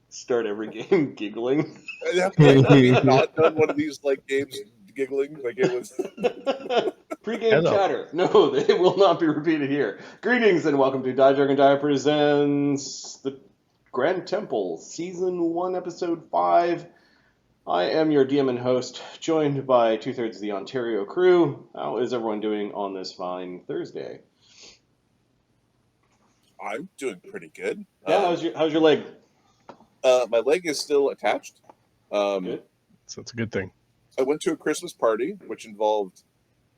Start every game giggling. Have we not done one of these like games giggling like it was? Pre-game Hello. chatter. No, they will not be repeated here. Greetings and welcome to Die Dragon Die presents the Grand Temple, Season 1, Episode 5. I am your DM and host, joined by two-thirds of the Ontario crew. How is everyone doing on this fine Thursday? I'm doing pretty good. Yeah, how's your leg? My leg is still attached. Good. So it's a good thing. I went to a Christmas party, which involved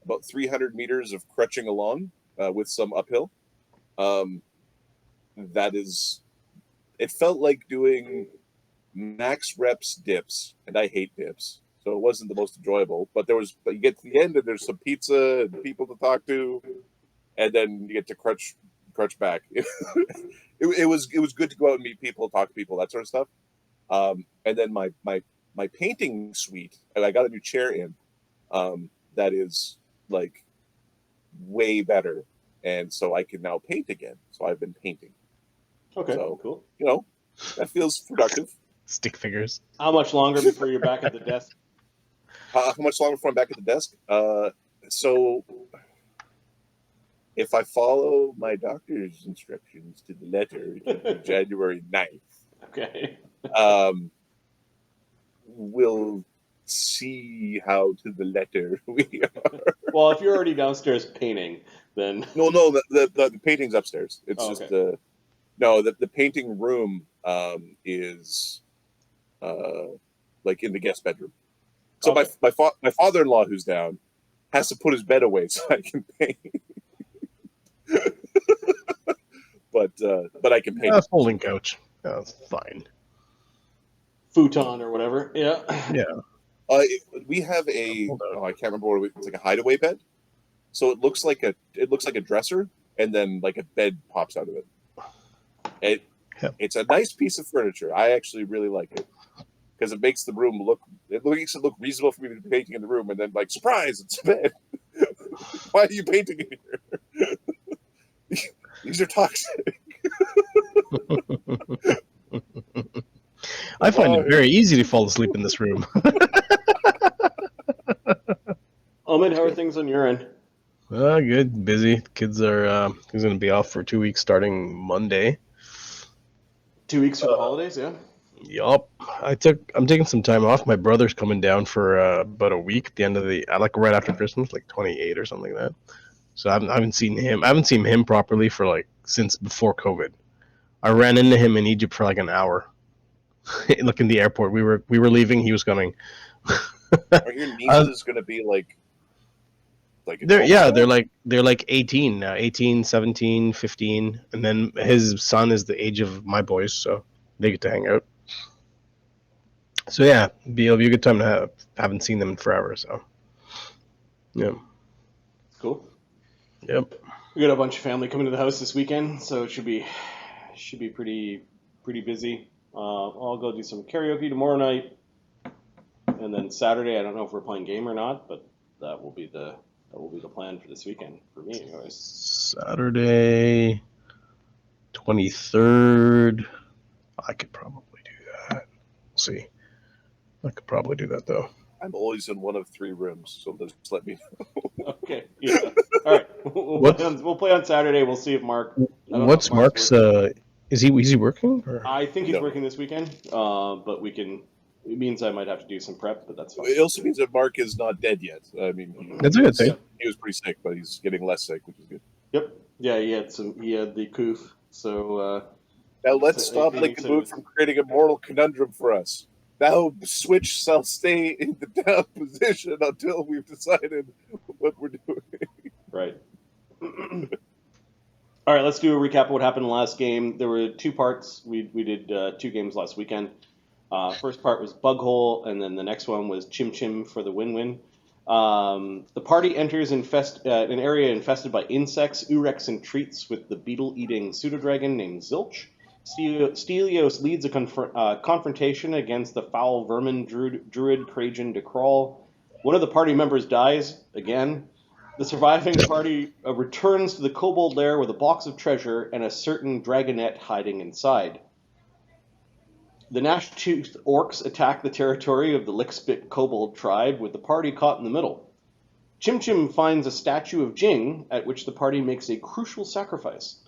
about 300 meters of crutching along with some uphill. It felt like doing max reps dips, and I hate dips, so it wasn't the most enjoyable. But you get to the end, and there's some pizza and people to talk to, and then you get to crutch back. It was good to go out and meet people, talk to people, that sort of stuff. And then my painting suite, and I got a new chair in, that is like way better, and so I can now paint again. So I've been painting. Okay, So, cool. That feels productive. Stick figures. How much longer before you're back at the desk? How much longer before I'm back at the desk? So if I follow my doctor's instructions to the letter, it'll be January 9th. Okay. We'll see how to the letter we are. Well, if you're already downstairs painting, then... No, the painting's upstairs. It's Oh, just okay. the painting room is like in the guest bedroom. So Okay. my father-in-law, who's down, has to put his bed away so I can paint. but I can paint. Folding couch. That's fine. Futon or whatever. Yeah. Yeah. We have I Hold on. can't remember what it's like a hideaway bed. So it looks like a dresser, and then like a bed pops out of it. It's a nice piece of furniture. I actually really like it because it makes the room look reasonable for me to be painting in the room, and then like surprise, it's a bed. Why are you painting in here? These are toxic. I find it very easy to fall asleep in this room. Ahmed, how are things on your end? Good. Busy. Kids are he's going to be off for 2 weeks starting Monday. 2 weeks for the holidays, yeah? Yup. I'm taking some time off. My brother's coming down for about a week at the end of right after Christmas, like 28 or something like that. So I haven't seen him. I haven't seen him properly for like since before COVID. I ran into him in Egypt for like an hour. Look, in the airport. We were leaving. He was coming. Are your nieces going to be like they're like 18 now, 18, 17, 15, and then his son is the age of my boys, so they get to hang out. So yeah, it'll be a good time to have. Haven't seen them in forever, so yeah. Cool. Yep. We got a bunch of family coming to the house this weekend, so it should be pretty busy. I'll go do some karaoke tomorrow night, and then Saturday I don't know if we're playing game or not, but that will be the plan for this weekend for me, anyways. Saturday, 23rd. I could probably do that. We'll see. I could probably do that though. I'm always in one of 3 rooms, so just let me know. Okay. Yeah. All right. We'll play on Saturday. We'll see if Mark. What's Mark's? Is he working? Or? I think he's working this weekend. But it means I might have to do some prep, but that's fine. It also means that Mark is not dead yet. I mean, That's a good thing. He was pretty sick, but he's getting less sick, which is good. Yep. Yeah, he had the coof. So now let's stop Lickaboot from creating a moral conundrum for us. Now switch shall stay in the down position until we've decided what we're doing. Right. All right, let's do a recap of what happened last game. There were 2 parts. We did 2 games last weekend. First part was Bug Hole, and then the next one was Chimchim for the win-win. The party enters an area infested by insects. Oorex entreats with the beetle-eating pseudo-dragon named Zilch. Stelios leads a confrontation against the foul vermin druid Krajan de Crawl. One of the party members dies, again. The surviving party returns to the kobold lair with a box of treasure and a certain dragonette hiding inside. The gnash-toothed orcs attack the territory of the lick-spit kobold tribe with the party caught in the middle. Chimchim finds a statue of Jing, at which the party makes a crucial sacrifice.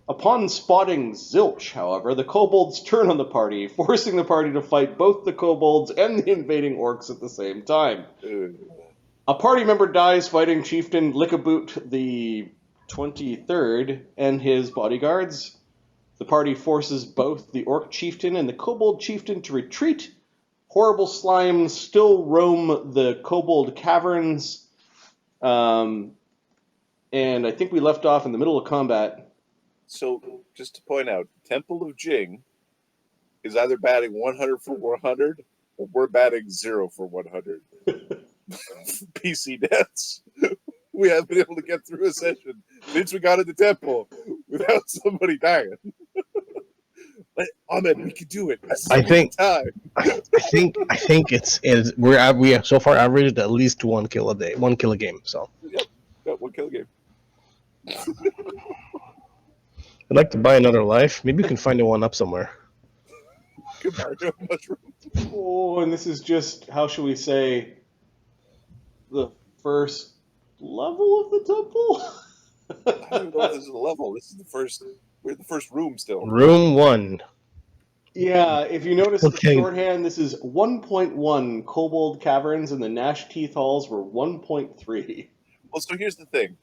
Upon spotting Zilch, however, the kobolds turn on the party, forcing the party to fight both the kobolds and the invading orcs at the same time. A party member dies fighting Chieftain Lickaboot the 23rd and his bodyguards. The party forces both the orc chieftain and the kobold chieftain to retreat. Horrible slimes still roam the kobold caverns. And I think we left off in the middle of combat. So, just to point out, Temple of Jing is either batting 100 for 100 or we're batting 0 for 100. PC deaths. We haven't been able to get through a session since we got into Temple without somebody dying. But, Ahmed, we could do it. I think time. I think we have so far averaged at least 1 kill a day, 1 kill a game. So Yep, 1 kill game. I'd like to buy another life. Maybe we can find a one up somewhere. Mario mushroom. Oh, and this is just, how shall we say, the first level of the temple? I don't even know if this is a level. This is the first. We're in the first room still. Room 1. Yeah, if you notice Okay. the shorthand, this is 1.1 kobold caverns, and the Gnash Teeth halls were 1.3. Well, so here's the thing.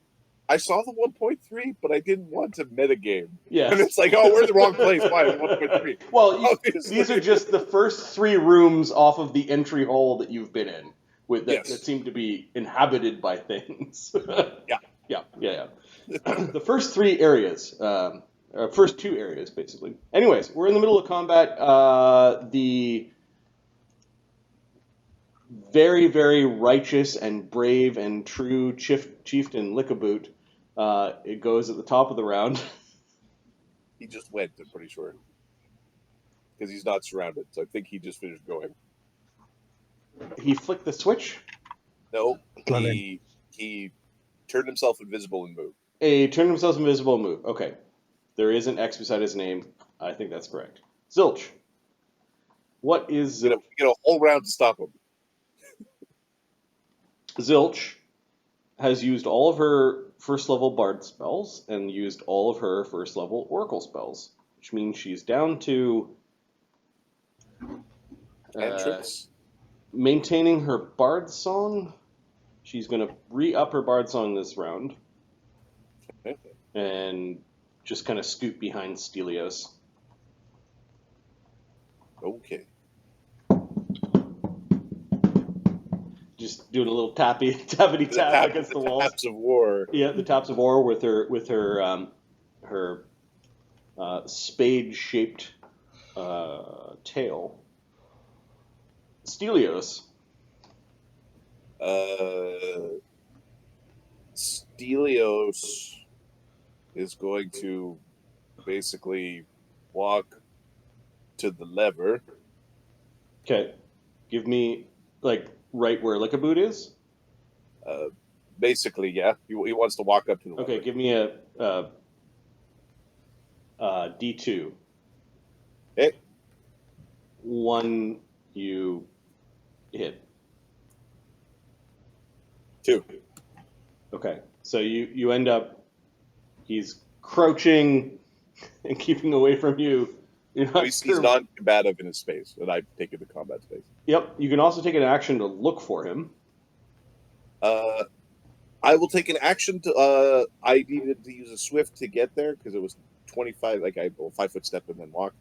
I saw the 1.3, but I didn't want to metagame. Yes. And it's like, oh, we're in the wrong place. Why? 1.3. Well, Obviously. these are just the first 3 rooms off of the entry hole that you've been in, that Yes. seem to be inhabited by things. Yeah. Yeah. The first 3 areas, first 2 areas, basically. Anyways, we're in the middle of combat. The very, very righteous and brave and true Chieftain Lickaboot, it goes at the top of the round. He just went, I'm pretty sure. Because he's not surrounded. So I think he just finished going. He flicked the switch. No, Gone he turned himself invisible and moved. A turn himself invisible move. Okay. There is an X beside his name. I think that's correct. Zilch. What is We get a whole round to stop him. Zilch has used all of her first level bard spells and used all of her first level oracle spells, which means she's down to Cantrips. maintaining her bard song. She's going to re-up her bard song this round Okay. and just kind of scoot behind Stelios. Okay. Just doing a little tappity tap against the walls. Taps of war. Yeah, the taps of war with her spade-shaped tail. Stelios. Stelios is going to basically walk to the lever. Okay, give me right where Lickaboot is. Basically, yeah. He wants to walk up to the lever. Okay, give me a D2. Okay. 1 you hit. 2. Okay, so you end up. He's crouching and keeping away from you. You're not He's sure. non-combative in his space, and I've taken the combat space. Yep. You can also take an action to look for him. I will take an action to. I needed to use a swift to get there because it was 25. Like I go 5-foot step and then walk.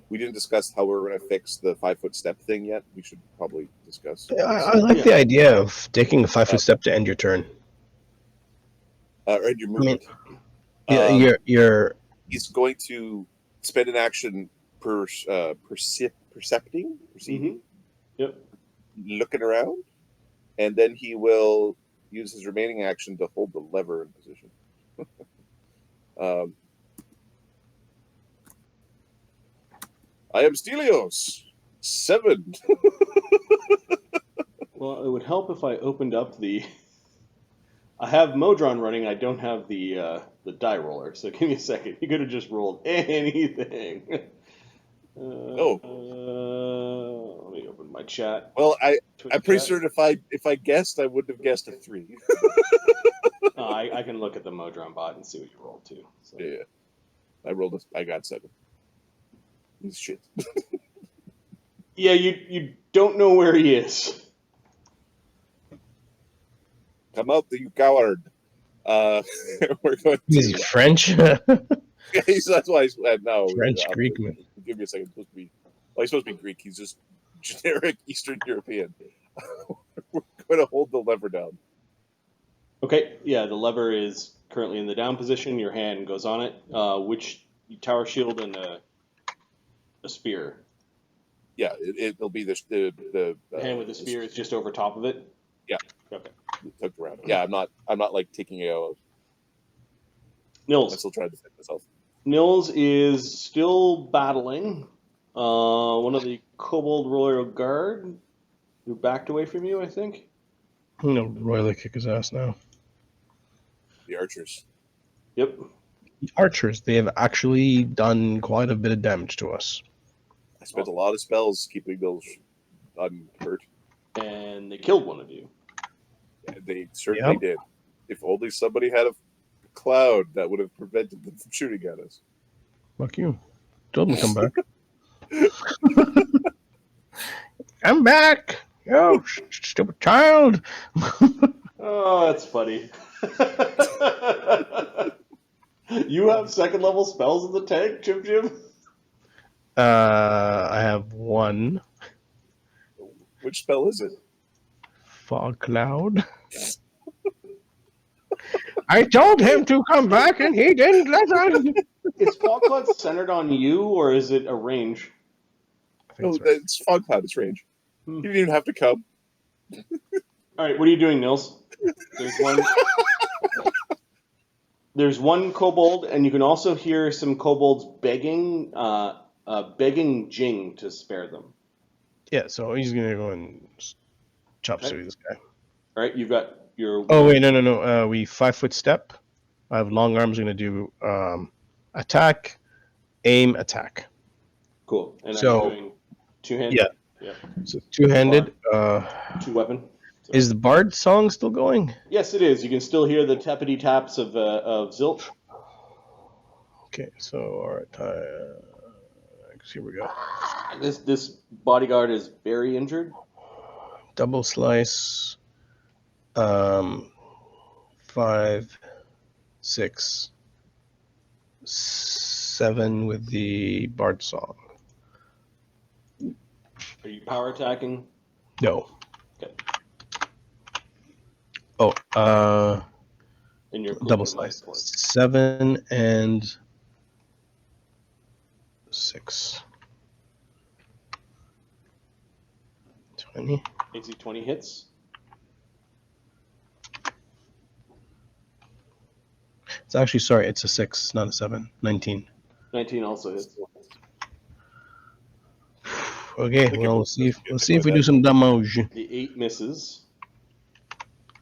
We didn't discuss how we're going to fix the 5-foot step thing yet. We should probably discuss. I like the idea of taking a 5-foot step to end your turn. Or your movement. Yeah, you're. He's going to spend an action perceiving, Mm-hmm. Yep. looking around, and then he will use his remaining action to hold the lever in position. I am Stelios. 7. Well, it would help if I opened up the I have Modron running. I don't have the die roller. So give me a second. You could have just rolled anything. Oh. Let me open my chat. Well, Twitch I'm pretty chat. certain if I guessed, I wouldn't have guessed a 3. I can look at the Modron bot and see what you rolled too. So. Yeah. I got 7. He's shit. Yeah, you don't know where he is. Come out, you coward. We're going Is he to. French? That's why he's no. French Greek man. Give me a second. He's supposed to be. Well, he's supposed to be Greek. He's just generic Eastern European. We're going to hold the lever down. Okay, yeah, the lever is currently in the down position. Your hand goes on it. Which tower shield and a spear? Yeah, it'll be the hand with the spear is just over top of it. Yeah. Okay. Tucked around. Yeah, I'm not like taking it out. Nils. I'm still trying to defend myself. Nils is still battling one of the Kobold Royal Guard who backed away from you, I think. Royally kick his ass now. The archers. Yep. The archers, they have actually done quite a bit of damage to us. I spent a lot of spells keeping those unhurt. And they killed one of you. And they certainly did. If only somebody had a cloud that would have prevented them from shooting at us. Fuck you. Told him to come back. I'm back! You stupid child! Oh, that's funny. You have second level spells in the tank, Chimchim? I have 1. Which spell is it? Fog cloud. I told him to come back and he didn't listen. Is Fog Cloud centered on you or is it a range? No, it's Fog Cloud. It's range. You didn't even have to come. All right, what are you doing, Nils? There's one kobold, and you can also hear some kobolds begging Jing to spare them. Yeah, so he's gonna go and chop suey this guy. All right, you've got your. Oh wait, no. We 5-foot step. I have long arms. Gonna do attack, aim, attack. Cool. And so I'm doing two-handed. Yeah. So two-handed. Two weapon. So. Is the bard song still going? Yes, it is. You can still hear the tappity taps of Zilch. Okay, so all right. Here we go. This bodyguard is very injured. Double slice. 5, 6, 7 with the bard song. Are you power attacking? No. Okay. Oh, and you're double slice. 7 and 6. 20. AC 20 hits. It's actually, sorry, it's a 6, not a 7. 19. 19 also hits. Okay, well, let's see if we do some damage. The 8 misses.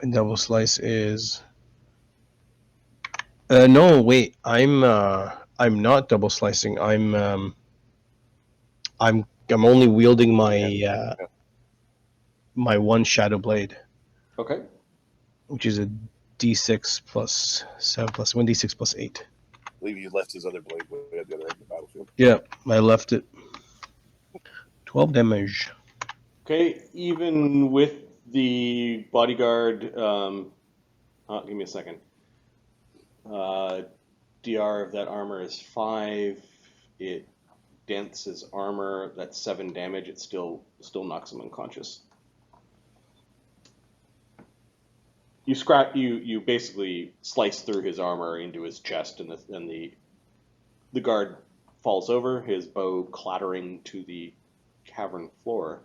And double slice is. No, wait. I'm not double slicing. I'm only wielding my my 1 shadow blade. Okay. Which is a D6 plus 7 plus 1d6 plus 8. I believe he left his other blade at the other end of the battlefield. Yeah, I left it. 12 damage. Okay, even with the bodyguard, give me a second. DR of that armor is 5. It dents his armor. That's 7 damage. It still knocks him unconscious. You basically slice through his armor into his chest, and the guard falls over, his bow clattering to the cavern floor.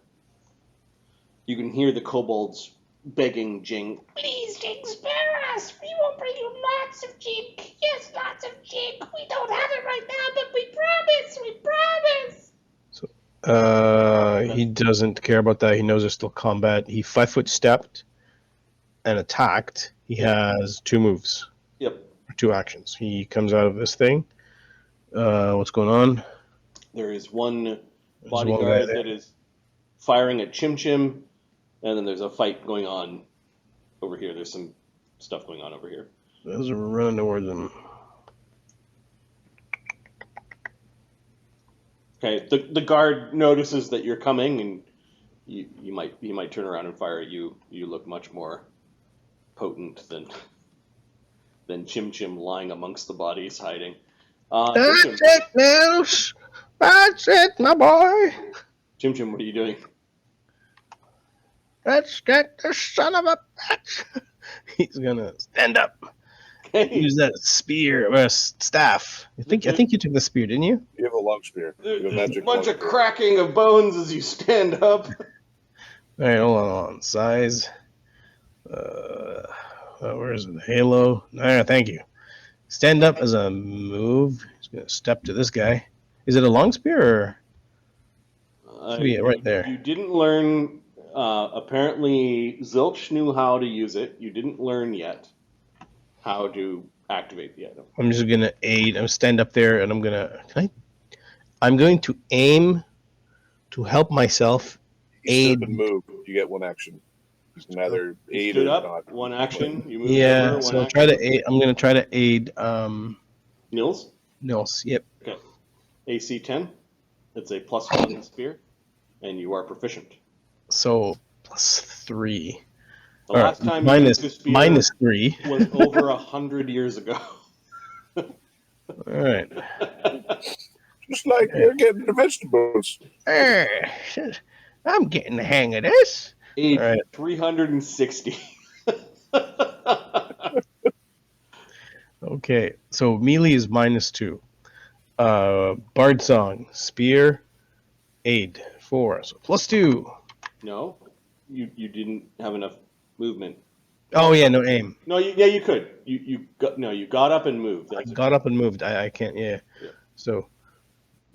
You can hear the kobolds begging Jing, "Please, Jing, spare us! We will bring you lots of Jing! Yes, lots of Jing! We don't have it right now, but we promise! We promise!" So, he doesn't care about that. He knows there's still combat. He 5-foot stepped and attacked. He has 2 moves, Yep. 2 actions. He comes out of this thing. What's going on? There is one There's one guy bodyguard there. that is firing at Chimchim, and then there's a fight going on over here. There's some stuff going on over here. Those are running towards him. Okay, the guard notices that you're coming, and he might turn around and fire at you. You look much more potent than Chimchim lying amongst the bodies hiding. That's Chimchim, it, Nels. That's it, my boy. Chimchim, what are you doing? Let's get the son of a bitch. He's gonna stand up. Okay. Use that spear or staff. I think you took the spear, didn't you? You have a long spear. You have a There's a magic bunch long of spear. cracking of bones as you stand up. All right, hold on. Size. Where is it? Halo. Thank you. Stand up as a move. He's gonna step to this guy. Is it a long spear or should be right there? You didn't learn. Apparently, Zilch knew how to use it. You didn't learn yet how to activate the item. I'm just gonna aid. I'm stand up there, and I'm going to aim to help myself. You Aid. step and move. You get 1 action. You can either You aid stood or up, not. 1 action. You moved Yeah, over, 1 so I'll action. try to aid. I'm gonna try to aid. Nils, Nils. Yep. AC 10. It's a +1 spear, and you are proficient. So +3. The All right, last time you used a spear -3 was over 100 years ago. All right. Just like you're getting the vegetables. I'm getting the hang of this. Age All right. 360. Okay, so melee is -2. Bard song, spear, aid, 4, so +2. No, you didn't have enough movement. Oh yeah, no aim. No, you could. You got up and moved. I That's got up and moved. I can't. Yeah. Yep. So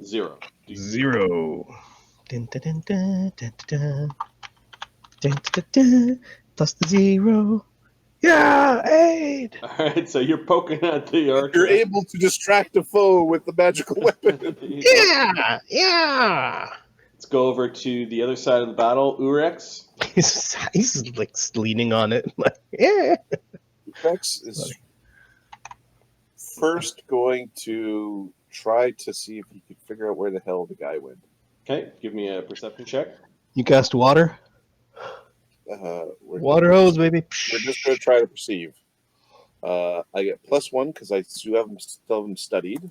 0. 0. Dun, dun, dun, dun, dun, dun, dun, dun, dun, plus the 0. Yeah, aid. All right, so you're poking at the archer. You're able to distract a foe with the magical weapon. Yeah. Let's go over to the other side of the battle. Oorex. He's like leaning on it. Like, yeah. Rex is first going to try to see if he can figure out where the hell the guy went. Okay, give me a perception check. You cast water. Water hose, baby. We're just going to try to perceive. I get +1 because I still haven't studied.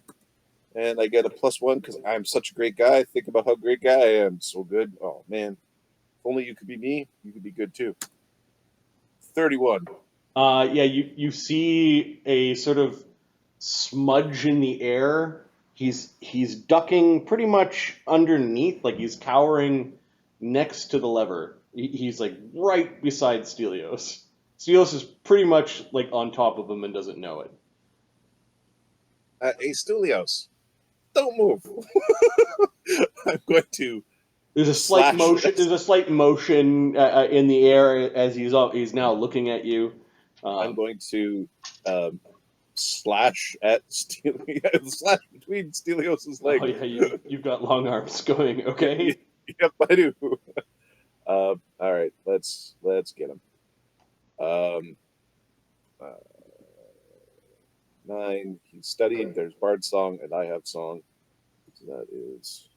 And I get a +1 because I'm such a great guy. Think about how great guy I am. So good. Oh, man. If only you could be me, you could be good too. 31. Yeah, you see a sort of smudge in the air. He's ducking pretty much underneath, like he's cowering next to the lever. He's like right beside Stelios. Stelios is pretty much like on top of him and doesn't know it. Hey, Stelios, don't move. I'm going to. There's a slight Slash. motion. There's a slight motion in the air as he's now looking at you. I'm going to slash at Stelios. Slash between Stelios' legs. Oh yeah, you've got long arms going. Okay. Yep, I do. All right, let's get him. 9. He studied. There's Bard song, and I have song. So that is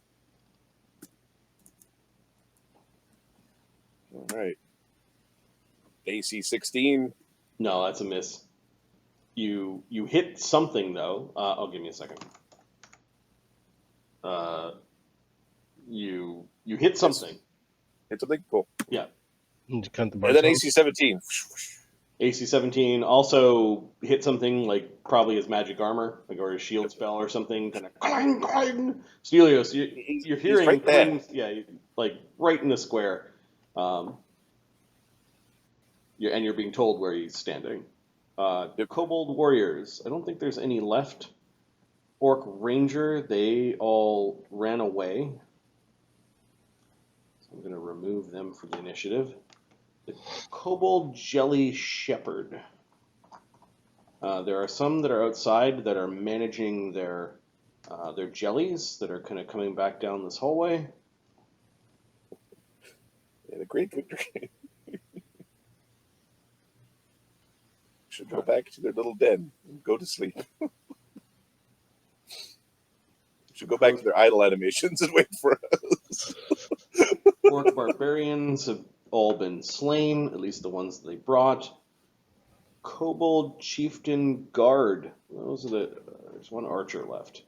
all right. AC 16. No, that's a miss. You hit something though. I'll give me a second. You hit something. Hit something cool. Yeah. And And then AC 17. AC 17 also hit something like probably his magic armor, like or his shield spell or something. Kind of clang clang. Stelios, you're hearing right there. clings, yeah, like right in the square. And you're being told where he's standing. Kobold warriors. I don't think there's any left. Orc ranger. They all ran away. So I'm going to remove them from the initiative. The kobold jelly shepherd. There are some that are outside that are managing their jellies that are kind of coming back down this hallway. Yeah, the great victory. Should go back to their little den and go to sleep. Should go back to their idle animations and wait for us. Orc barbarians have all been slain, at least the ones that they brought. Kobold Chieftain Guard. Those are the. There's one archer left.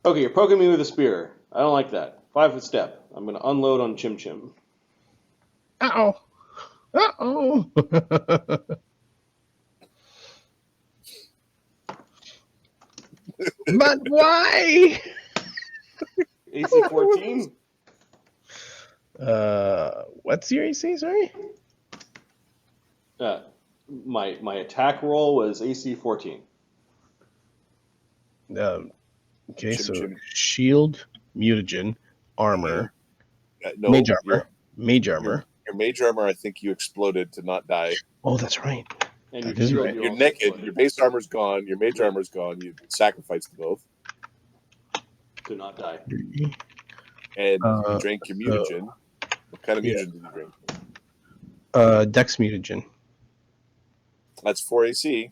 Okay, you're poking me with a spear. I don't like that. 5-foot step. I'm going to unload on Chimchim. Uh-oh. Uh-oh. But why? AC 14. What's your AC, sorry? My attack roll was AC 14. Okay, so Chimchim. shield, mutagen, armor, No, mage armor. Mage armor. Your mage armor, I think you exploded to not die. Oh, that's right. And That your is shield, right. you You're also naked. exploded. Your base armor's gone. Your mage armor's gone. You sacrificed both. To not die. And you drank your mutagen. What kind of mutagen did you drink? Dex mutagen. That's 4 AC.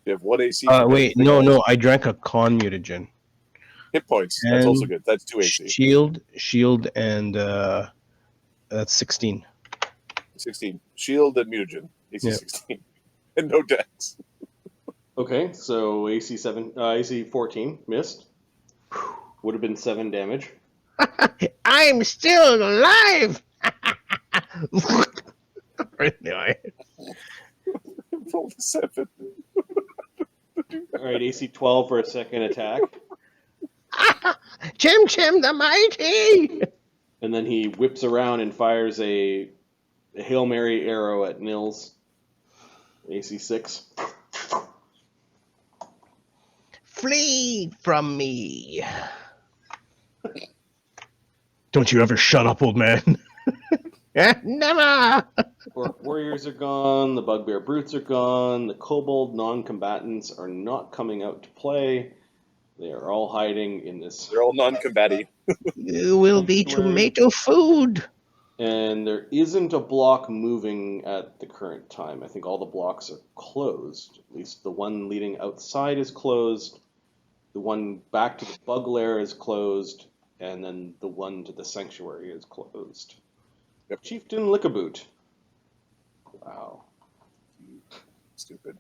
You have 1 AC. Wait, no, I drank a con mutagen. Hit points. That's also good. That's 2 AC. Shield, and that's 16. 16. Shield and mutagen. AC 16. And no dex. Okay, so AC 14 missed. Would have been 7 damage. I'm still alive. Right now, Roll a 7. All right, AC 12 for a second attack. Chimchim the mighty. And then he whips around and fires a Hail Mary arrow at Nils. AC 6. Flee from me. Don't you ever shut up, old man. Never. Orc warriors are gone. The bugbear brutes are gone. The kobold non-combatants are not coming out to play. They are all hiding in this. They're all non-combative. You will be tomato food. And there isn't a block moving at the current time. I think all the blocks are closed. At least the one leading outside is closed. The one back to the bug lair is closed. And then the one to the sanctuary is closed. Yep. Chieftain Lickaboot. Wow. Stupid.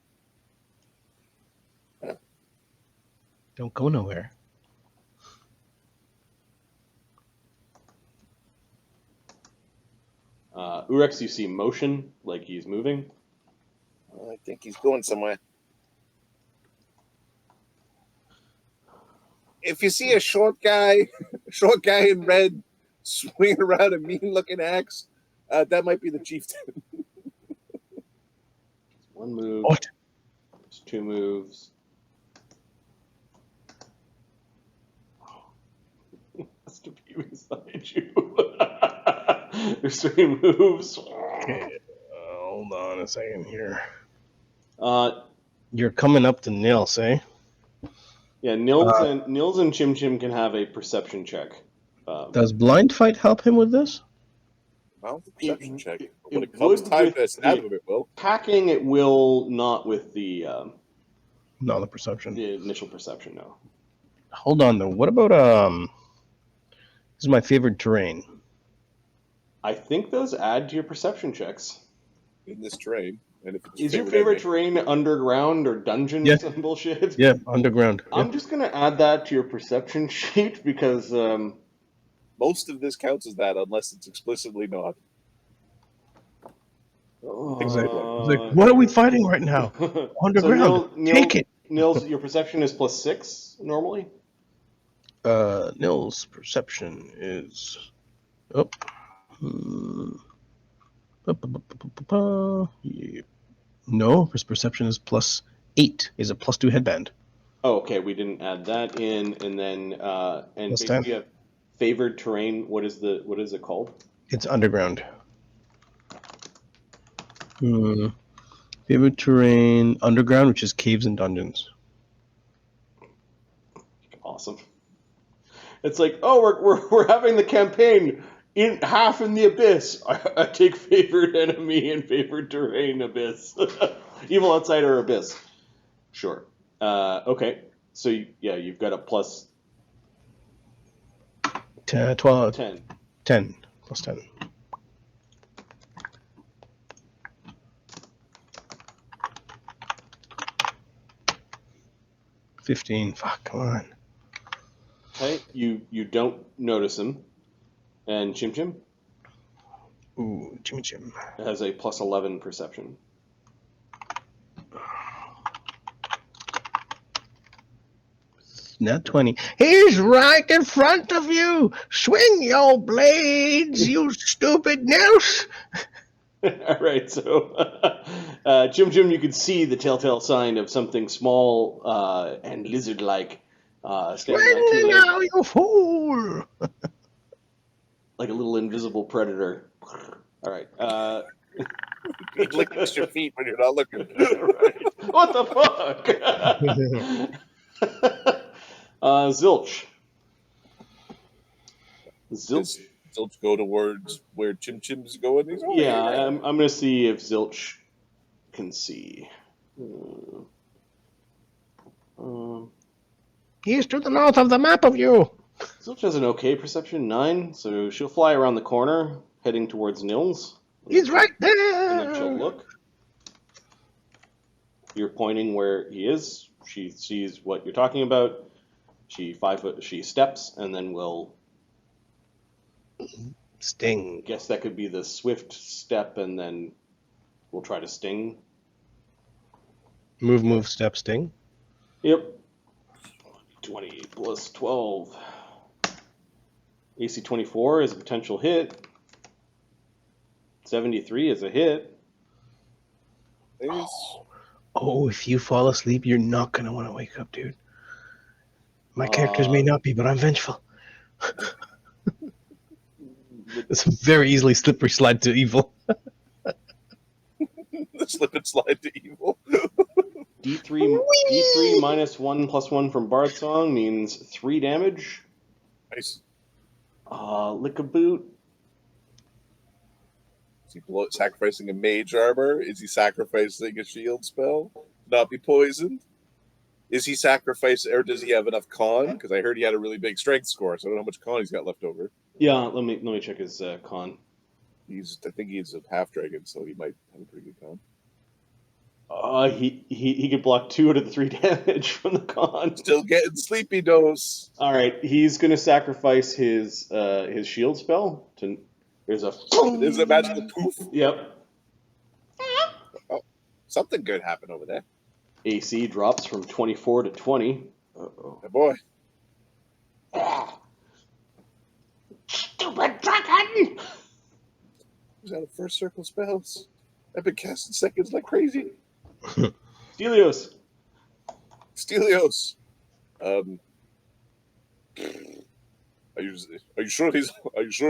Don't go nowhere. Oorex, you see motion, like he's moving. I think he's going somewhere. If you see a short guy in red swinging around a mean-looking axe, that might be the chieftain. One move. What? There's 2 moves. He has to be beside you. There's 3 moves. Okay, hold on a second here. Uh, You're coming up to Nils, eh? yeah, Nils and Chimchim can have a perception check. Does blind fight help him with this? Well, perception check. it When it comes would time with to stab the- him, it will. Packing, it will not with the No, the perception. initial perception, no. Hold on though. What about this is my favorite terrain. I think those add to your perception checks. In this terrain. And if it's Is your favorite enemy, terrain underground or dungeons Yeah. and bullshit? Yeah, underground. I'm just going to add that to your perception sheet because most of this counts as that unless it's explicitly not. Exactly. It's like, what are we fighting right now? Underground. Take it. Nils, your perception is +6 normally? Nils' perception is up. Yeah. No, his perception is +8. Is a +2 headband. Oh, okay, we didn't add that in, and then and Plus basically 10. you have favored terrain. What is it called? It's underground. Favorite terrain, underground, which is caves and dungeons. Awesome. It's like, oh, we're having the campaign in half in the abyss. I take favorite enemy and favorite terrain abyss. Evil outsider abyss. Sure. Okay. So you've got a plus 12, 10. 10 plus 10. $15. Fuck, come on. Okay. You don't notice him, and Chimchim Ooh, Chimchim. has a plus 11 perception. Not 20. He's right in front of you. Swing your blades, you stupid noose. All right, so Chimchim, you can see the telltale sign of something small and lizard-like standing on two Swing legs, now, you fool. like a little invisible predator. All right. It licks your feet when you're not looking. Right. What the fuck? Zilch. Zilch. Zilch go towards where Chimchim's going. He's over Yeah, here. I'm gonna see if Zilch can see. He's to the north of the map of you. Zilch has an okay perception, 9, so she'll fly around the corner, heading towards Nils. He's right And then she'll there. look. You're pointing where he is. She sees what you're talking about. She steps, and then will Sting. guess that could be the swift step, and then we'll try to sting. Move, step, sting. Yep. 20 plus 12. AC 24 is a potential hit. 73 is a hit. Oh, if you fall asleep, you're not going to want to wake up, dude. My characters may not be, but I'm vengeful. It's a very easily slippery slide to evil. Slip and slide to evil. D3 minus 1 plus 1 from Bard Song means 3 damage. Nice. Lickaboot. Is he sacrificing a mage armor? Is he sacrificing a shield spell? Not be poisoned? Is he sacrificing, or does he have enough con? Because I heard he had a really big strength score, so I don't know how much con he's got left over. Yeah, let me check his con. I think he's a half dragon, so he might have a pretty good con. He could block 2 out of the 3 damage from the con. Still getting sleepy dose. All right, he's gonna sacrifice his shield spell. There's a magical poof. Yep. Oh, something good happened over there. AC drops from 24 to 20. Uh-oh. Hey, boy. Stupid dragon! He's out of first circle spells. I've been casting seconds like crazy. Stelios. Stelios. Are you sure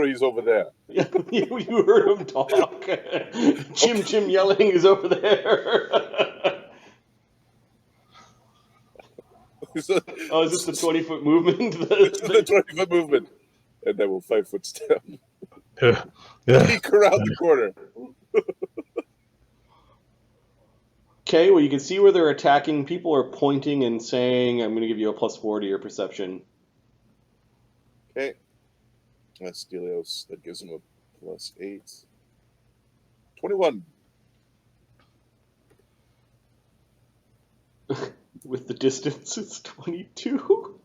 he's over there? Yeah, you heard him talk. Chimchim yelling is over there. Oh, is this the 20-foot movement? It's the 20-foot movement. And then we'll 5-foot step. Peek around the corner. Okay, well, you can see where they're attacking. People are pointing and saying, I'm going to give you a plus 4 to your perception. Okay. That's Stelios. That gives him a plus 8. 21. With the distance, it's 22.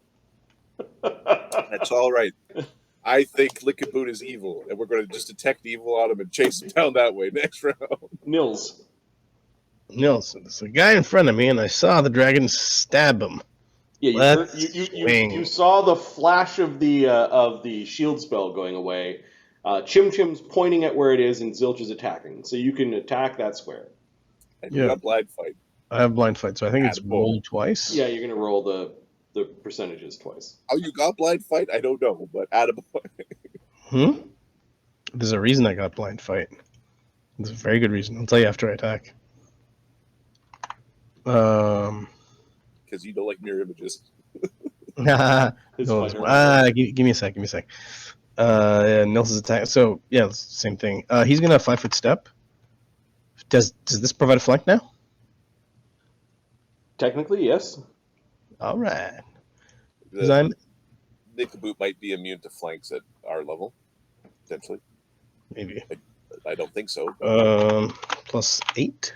That's all right. I think Lickaboot is evil, and we're going to just detect evil on him and chase him down that way next round. Nils. Nils, there's a guy in front of me, and I saw the dragon stab him. Yeah, you saw the flash of the shield spell going away. Chimchim's pointing at where it is, and Zilch is attacking. So you can attack that square. And you got blind fight. I have blind fight, so I think it's rolled twice. Yeah, you're going to roll the percentages twice. Oh, you got blind fight? I don't know, but add a There's a reason I got blind fight. There's a very good reason. I'll tell you after I attack. Because you don't like mirror images. His no, fighter. give me a sec. Yeah, Nils' attack. So yeah, it's the same thing. He's gonna 5-foot step. Does this provide a flank now? Technically, yes. All right. Because I'm Lickaboot might be immune to flanks at our level, potentially. maybe I don't think so. +8.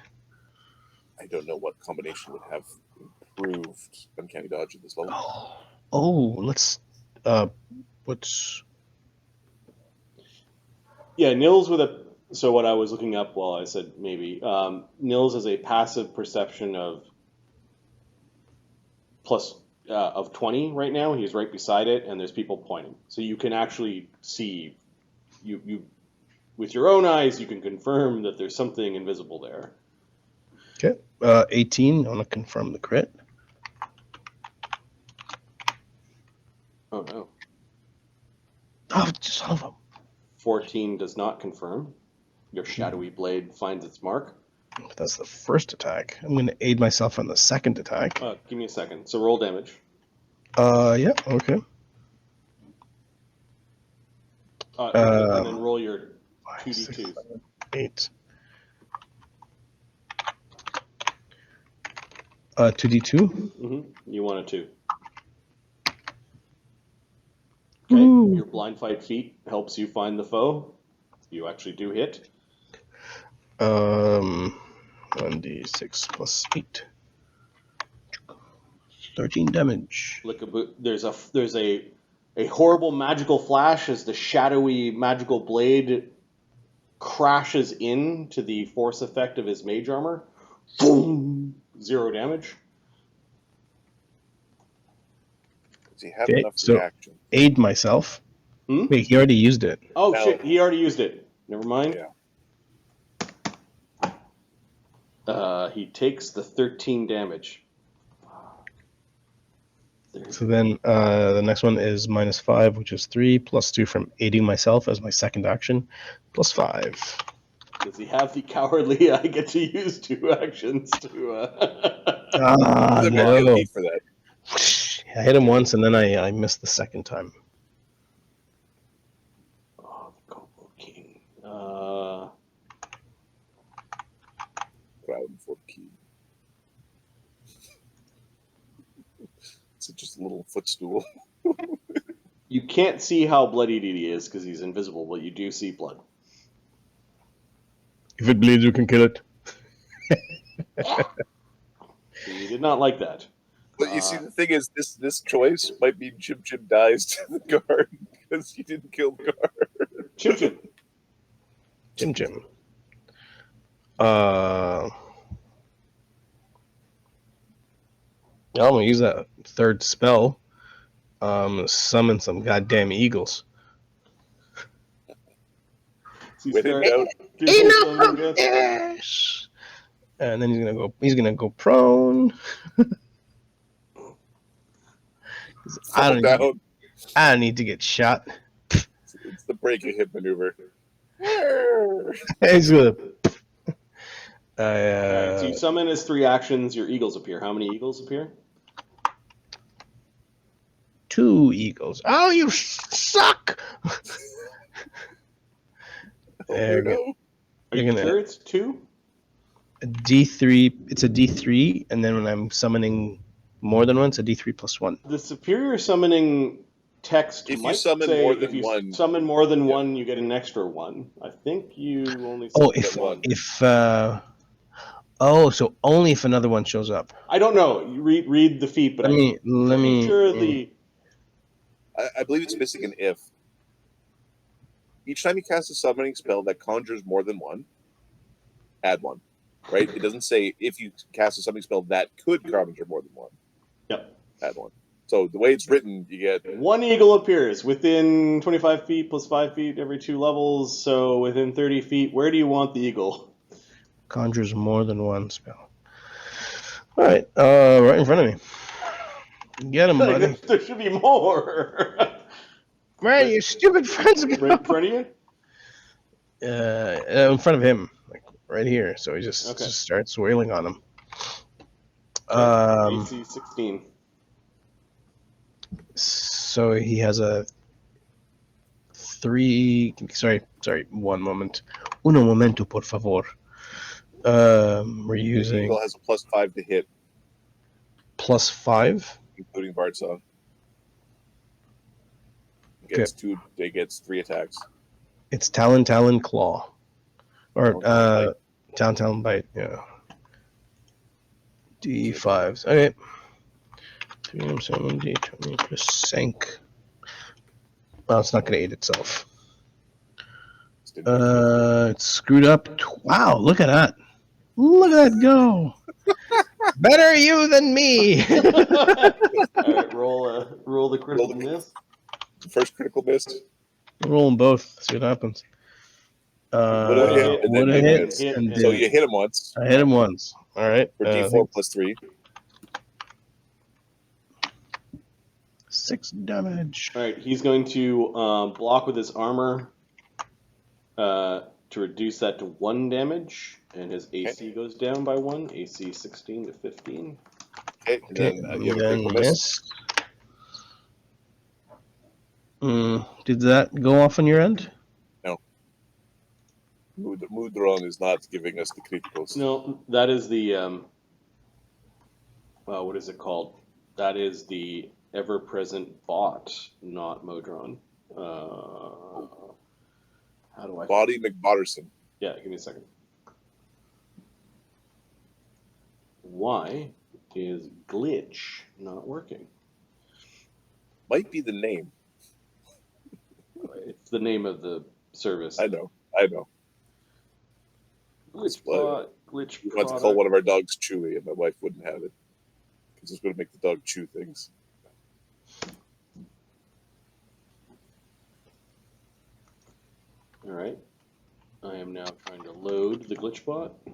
I don't know what combination would have improved uncanny dodge at this level. Oh, let's. What's Yeah, Nils with a. So what I was looking up while I said maybe, Nils has a passive perception of of 20 right now. He's right beside it, and there's people pointing, so you can actually see you with your own eyes. You can confirm that there's something invisible there. okay? 18. I want to confirm the crit. Oh no. Oh, son of a. 14 does not confirm. Your shadowy blade finds its mark. That's the first attack. I'm going to aid myself on the second attack. Give me a second. So roll damage. Yeah, okay. And then roll your 2d2. 8. 2d2. Mm-hmm. You want a 2. Okay. Ooh. Your blind fight feat helps you find the foe. You actually do hit. 1d6 plus 8. 13 damage. Lickaboot. There's a horrible magical flash as the shadowy magical blade crashes into the force effect of his mage armor. Boom! 0 damage. Does he have Okay, enough so- reaction? Aid myself. Hmm? Wait, he already used it. Oh No. shit! He already used it. Never mind. Yeah. He takes the 13 damage. So then the next one is -5, which is 3, +2 from aiding myself as my second action, +5. Does he have the cowardly? I get to use 2 actions to. Ah, There might be a no. need for that. I hit him once and then I missed the second time. Oh, the Kobo King. Crown for key. It's just a little footstool. You can't see how bloodied he is because he's invisible, but you do see blood. If it bleeds, you can kill it. He did not like that. But you see, the thing is, this choice might mean Chimchim dies to the guard because you didn't kill the guard. Chimchim. Chimchim. Yeah, I'm gonna use that third spell. Summon some goddamn eagles. He's When in very- doubt, Enough of this! And then he's gonna go prone. I fall don't down. need to get shot. It's the break a hip maneuver. He's gonna. Alright, so you summon as 3 actions, your eagles appear. How many eagles appear? 2 eagles. Oh, you suck! There we go. Weirdo. Are you You're gonna- sure it's 2? A D3. It's a D3, and then when I'm summoning more than one, it's a D3 plus 1. The superior summoning text If you might summon say more than if you one- summon more than Yeah. 1, you get an extra 1. I think you only Oh, summon if one. so only if another one shows up. I don't know. You read the feat, but Let me. pretty sure the I believe it's missing an if. Each time you cast a summoning spell that conjures more than one, add 1. Right? It doesn't say if you cast a summoning spell that could conjure more than 1. Yep. Add 1. So the way it's written, you get 1 eagle appears within 25 feet plus 5 feet every 2 levels. So within 30 feet, where do you want the eagle? Conjures more than one spell. All right, right in front of me. Get him, buddy. There should be more. Right, your stupid friends are Right in front of you? in front of him, like right here. So he just Okay. starts wailing on him. AC 16. So he has a 3. Sorry. 1 moment. Uno momento, por favor. We're The using Eagle has a +5 to hit, +5. including Bard Song. It gets 3 attacks. It's Talon, Claw. Or Talon, Bite, yeah. D5s. Okay. 3, 7, D20 plus Sank. Well, it's not going to aid itself. It's screwed up. Wow, look at that. Look at that go. Better you than me. All right, roll the critical miss. First critical miss. Roll them both. See what happens. Would have hit, and then didn't miss. So you hit him once. I hit him once. All right. For D4 +3. 6 damage. All right, he's going to block with his armor to reduce that to 1 damage, and his AC goes down by 1. AC 16 to 15. Okay, and then you have a critical miss. Did that go off on your end? No. Mudron is not giving us the criticals. No, that is the what is it called? That is the ever-present bot, not Modron. How do I? Body McBotterson. Yeah, give me a second. Why is glitch not working? Might be the name. It's the name of the service. I know. Glitch bot, glitch. We want to call one of our dogs Chewy, and my wife wouldn't have it because it's going to make the dog chew things. All right. I am now trying to load the glitch bot. I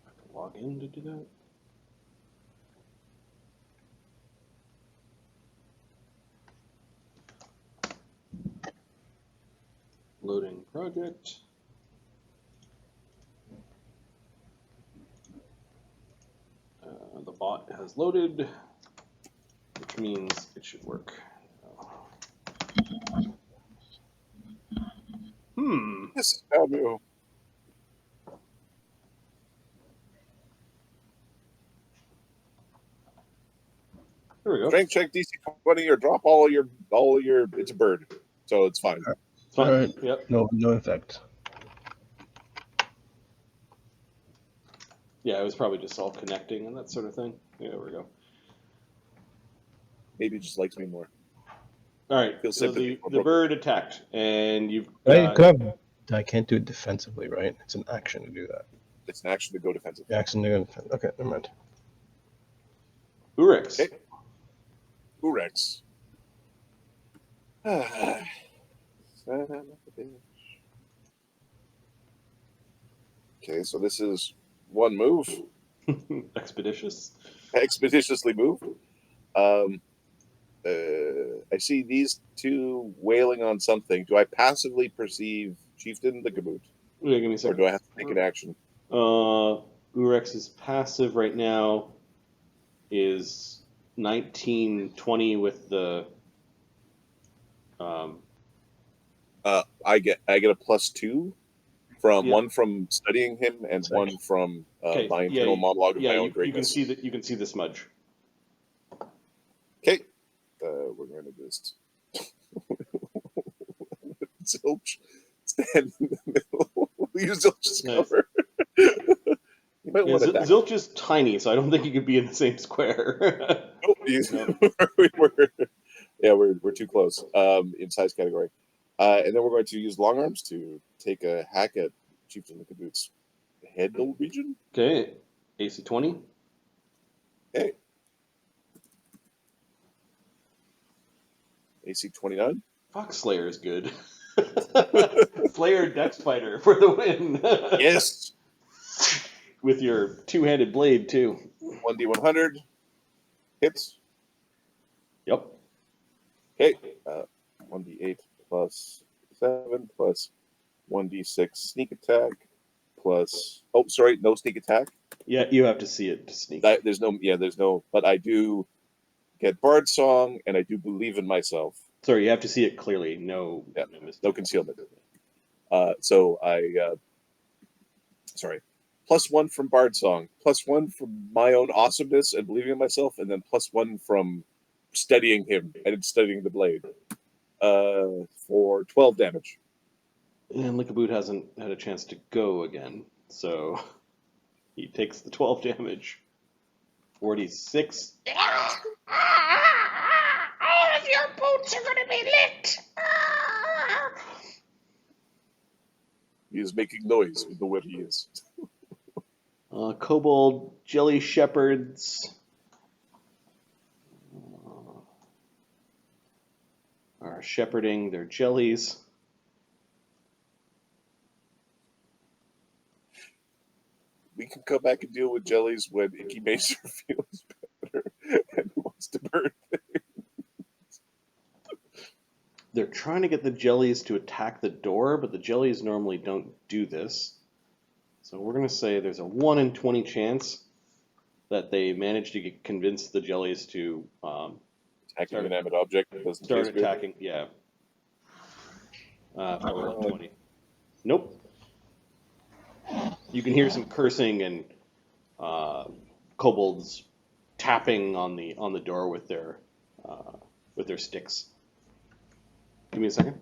have to log in to do that. Loading project. The bot has loaded, which means it should work. Yes, Fabio. There we go. Strength check DC 20 or drop all your. It's a bird, so it's fine. It's fine. Right. Yep. No effect. Yeah, it was probably just all connecting and that sort of thing. Yeah, there we go. Maybe it just likes me more. All right, so the bird attacked, and you've got... I can't do it defensively, right? It's an action to do that. It's an action to go defensively. Action to go defensively. Okay, never mind. Oorex. Okay. Oorex. Okay, so this is one move. Expeditiously moved. I see these two wailing on something. Do I passively perceive Chieftain Lickaboot? Yeah, give me a second. Or do I have to take an action? Oorex's passive right now is 1920 with the... I get a +2 from one from studying him and one from my internal monologue of my own greatness. You can see the smudge. Okay, we're going to just Zilch stand in the middle. Use Zilch's cover. You might want to Zilch is tiny, so I don't think he could be in the same square. We're too close in size category. And then we're going to use long arms to take a hack at Chieftain Lickaboot's head region. Okay, AC 20. Okay. AC 29. Fox Slayer is good. Slayer Dex Fighter for the win. Yes. With your two-handed blade, too. 1d100. Hits. Yep. Okay. 1d8 plus 7 plus 1d6 sneak attack plus. Oh, sorry, no sneak attack. Yeah, you have to see it to sneak. There's no. But I do get Bard Song, and I do believe in myself. Sorry, you have to see it clearly. No, Yeah, no mistake. no concealment. So I. Sorry. +1 from Bard Song, +1 from my own awesomeness and believing in myself, and then +1 from studying him and studying the blade. For 12 damage. And Lickaboot hasn't had a chance to go again, so he takes the 12 damage. 46. All of your boots are going to be licked. He is making noise with the way he is. Kobold jelly shepherds are shepherding their jellies. We can come back and deal with jellies when Icky Macer feels better and wants to burn things. They're trying to get the jellies to attack the door, but the jellies normally don't do this. So we're going to say there's a 1 in 20 chance that they manage to convince the jellies to Attacking an inanimate object doesn't start taste good. attacking. Yeah. If I roll a 20. Nope. You can hear some cursing and kobolds tapping on the door with their sticks. Give me a second.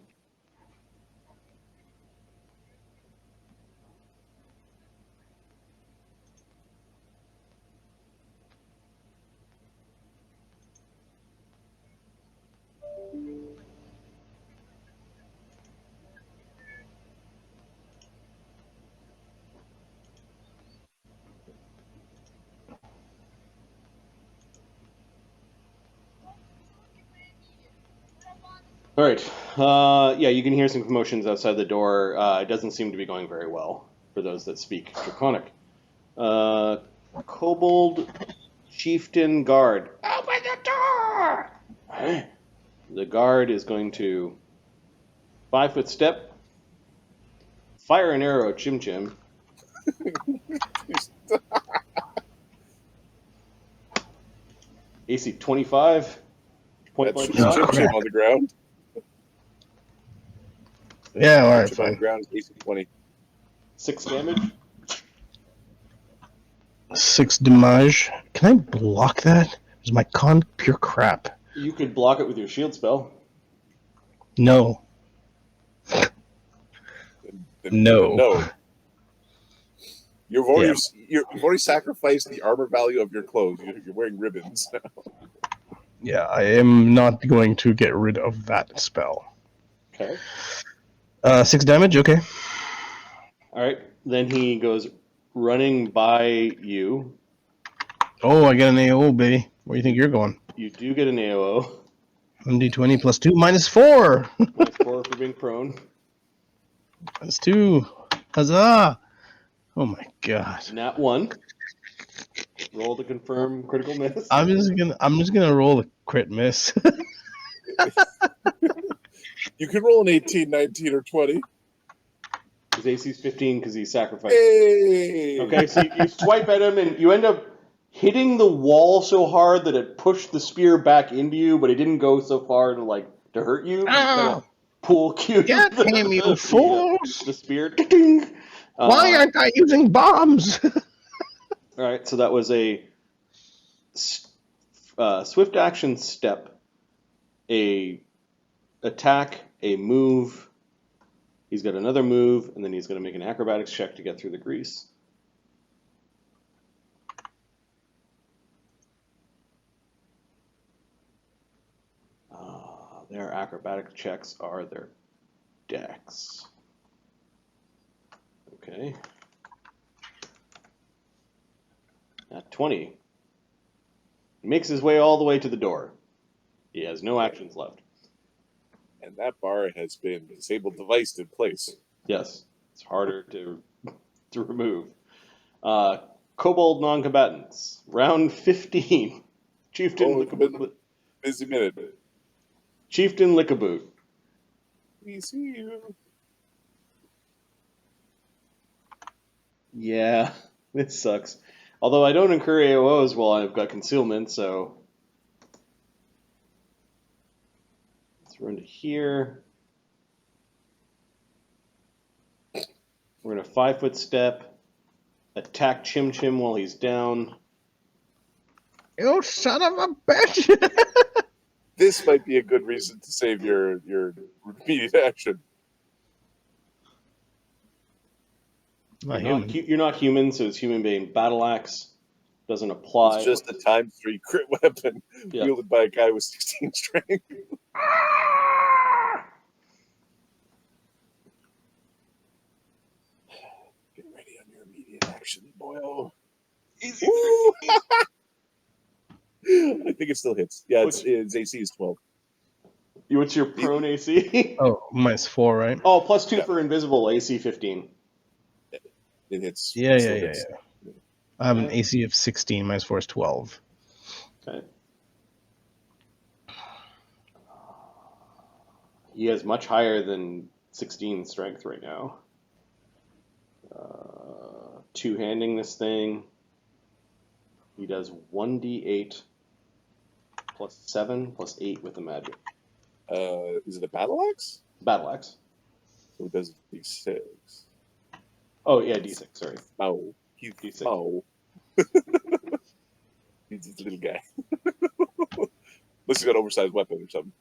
All right. Yeah, you can hear some commotions outside the door. It doesn't seem to be going very well for those that speak Draconic. Kobold Chieftain Guard. Open the door. The guard is going to 5-foot step, fire an arrow at Chimchim. AC 25. Point That's blank shot. Chimchim on the ground. Yeah, all right, Chimchim on the fine. ground is AC 20. 6 damage. 6 damage. Can I block that? Is my con pure crap? You could block it with your shield spell. No. No. No. You've already sacrificed the armor value of your clothes. You're wearing ribbons now. Yeah, I am not going to get rid of that spell. Okay. 6 damage, okay. All right. Then he goes running by you. Oh, I get an AO, baby. Where do you think you're going? You do get an AOO. 1d20 plus 2 minus 4. Minus 4 for being prone. Minus 2. Huzzah! Oh my god. Nat 1. Roll to confirm critical miss. I'm just gonna roll a crit miss. You can roll an 18, 19, or 20. His AC's 15 because he sacrificed. Hey! Okay, so you swipe at him and you end up hitting the wall so hard that it pushed the spear back into you, but it didn't go so far to hurt you. Ow! Pull cute. Get him, you fools! The spear. Why aren't I using bombs? All right, so that was a swift action step, a attack, a move. He's got another move, and then he's going to make an acrobatics check to get through the grease. Their acrobatic checks are their dex. Okay. At 20. He makes his way all the way to the door. He has no actions left. And that bar has been disabled device in place. Yes, it's harder to remove. Kobold non-combatants. Round 15. Chieftain Lickaboot. Busy minute. Chieftain Lickaboot. We see you. Yeah, it sucks. Although I don't incur AOs while I've got concealment, so let's run to here. We're gonna 5-foot step, attack Chimchim while he's down. You son of a bitch! This might be a good reason to save your immediate action. Not You're human. you're not human, so it's human being. Battle axe doesn't apply. It's just a ×3 crit weapon Yeah. wielded by a guy with 16 strength. Get ready on your immediate action, boyo. I think it still hits. Yeah, its AC is 12. What's your prone AC? Oh, -4, right? Oh, +2 Yeah. for invisible, AC 15. It hits. Yeah, it yeah, still yeah, hits. yeah. I have an AC of 16, -4 is 12. Okay. He has much higher than 16 strength right now. Two-handing this thing. He does 1d8 +7 +8 with the magic. Is it a battle axe? Battle axe. So it does d6. Oh, yeah, d6, sorry. Oh, he's D6. oh. He's just a little guy. Unless he's got an oversized weapon or something.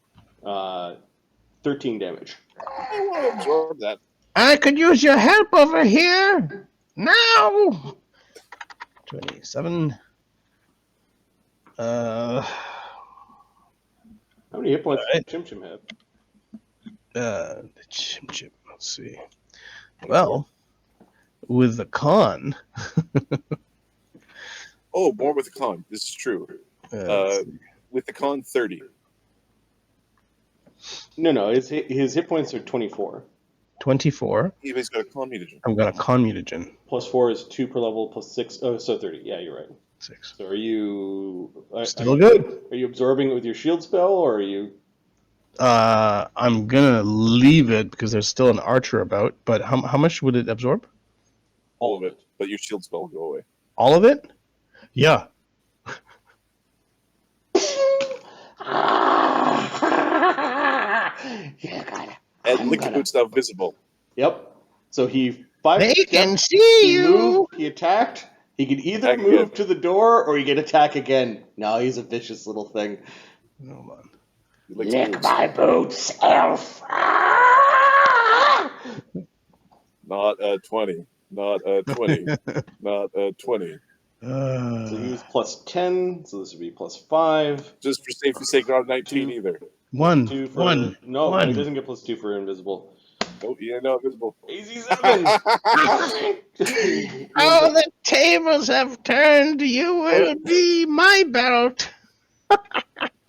13 damage. I want to absorb that. I could use your help over here! Now! 27. How many hit points Alright. does Chimchim have? The Chimchim. Let's see. Well, with the con. Oh, born with a con. This is true. let's see. With the con 30. No, his hit points are 24. 24. He's got a con mutagen. I'm gonna con mutagen. +4 is 2 per level, +6. Oh, so 30. Yeah, you're right. 6. So are you Still good. Are you absorbing it with your shield spell, or are you? I'm gonna leave it because there's still an archer about. But how much would it absorb? All of it. But your shield spell will go away. All of it? Yeah. And Lickaboot's now visible. Yep. So he 5 They steps, can see he you. moved, he attacked. He could either Attack move again. to the door or he could attack again. No, he's a vicious little thing. Hold on. He licks Lick boots. my boots, elf. Not a 20. Not a 20. Not a 20. So he was +10. So this would be +5. Just for safety's sake, not a 19 Two. either. One. 2 for One. no, one. he doesn't get +2 for invisible. Nope, he ain't not visible. AC 7. Oh, the tables have turned. You will be my belt.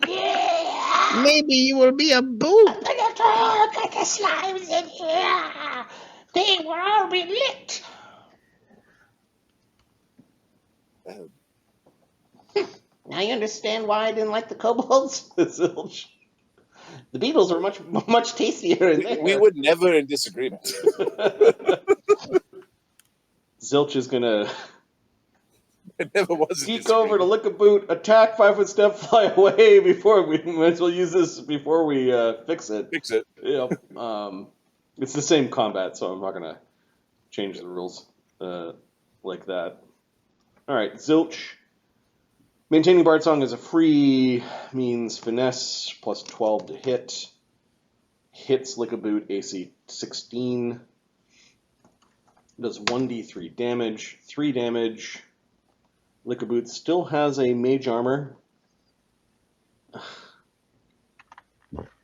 Yeah. Maybe you will be a boot. I'm gonna talk at the slimes in here. They will all be licked. Now you understand why I didn't like the kobolds? Zilch. The beetles were much tastier in there. We would never in disagreement. Zilch is gonna It never was a geek over to disagreement. Lickaboot, attack, 5-foot step, fly away before we might as well use this before we fix it. Fix it. Yep. It's the same combat, so I'm not gonna change the rules like that. All right, Zilch. Maintaining Bard Song as a free means finesse plus 12 to hit. Hits Lickaboot AC 16. Does 1d3 damage, 3 damage. Lickaboot still has a mage armor.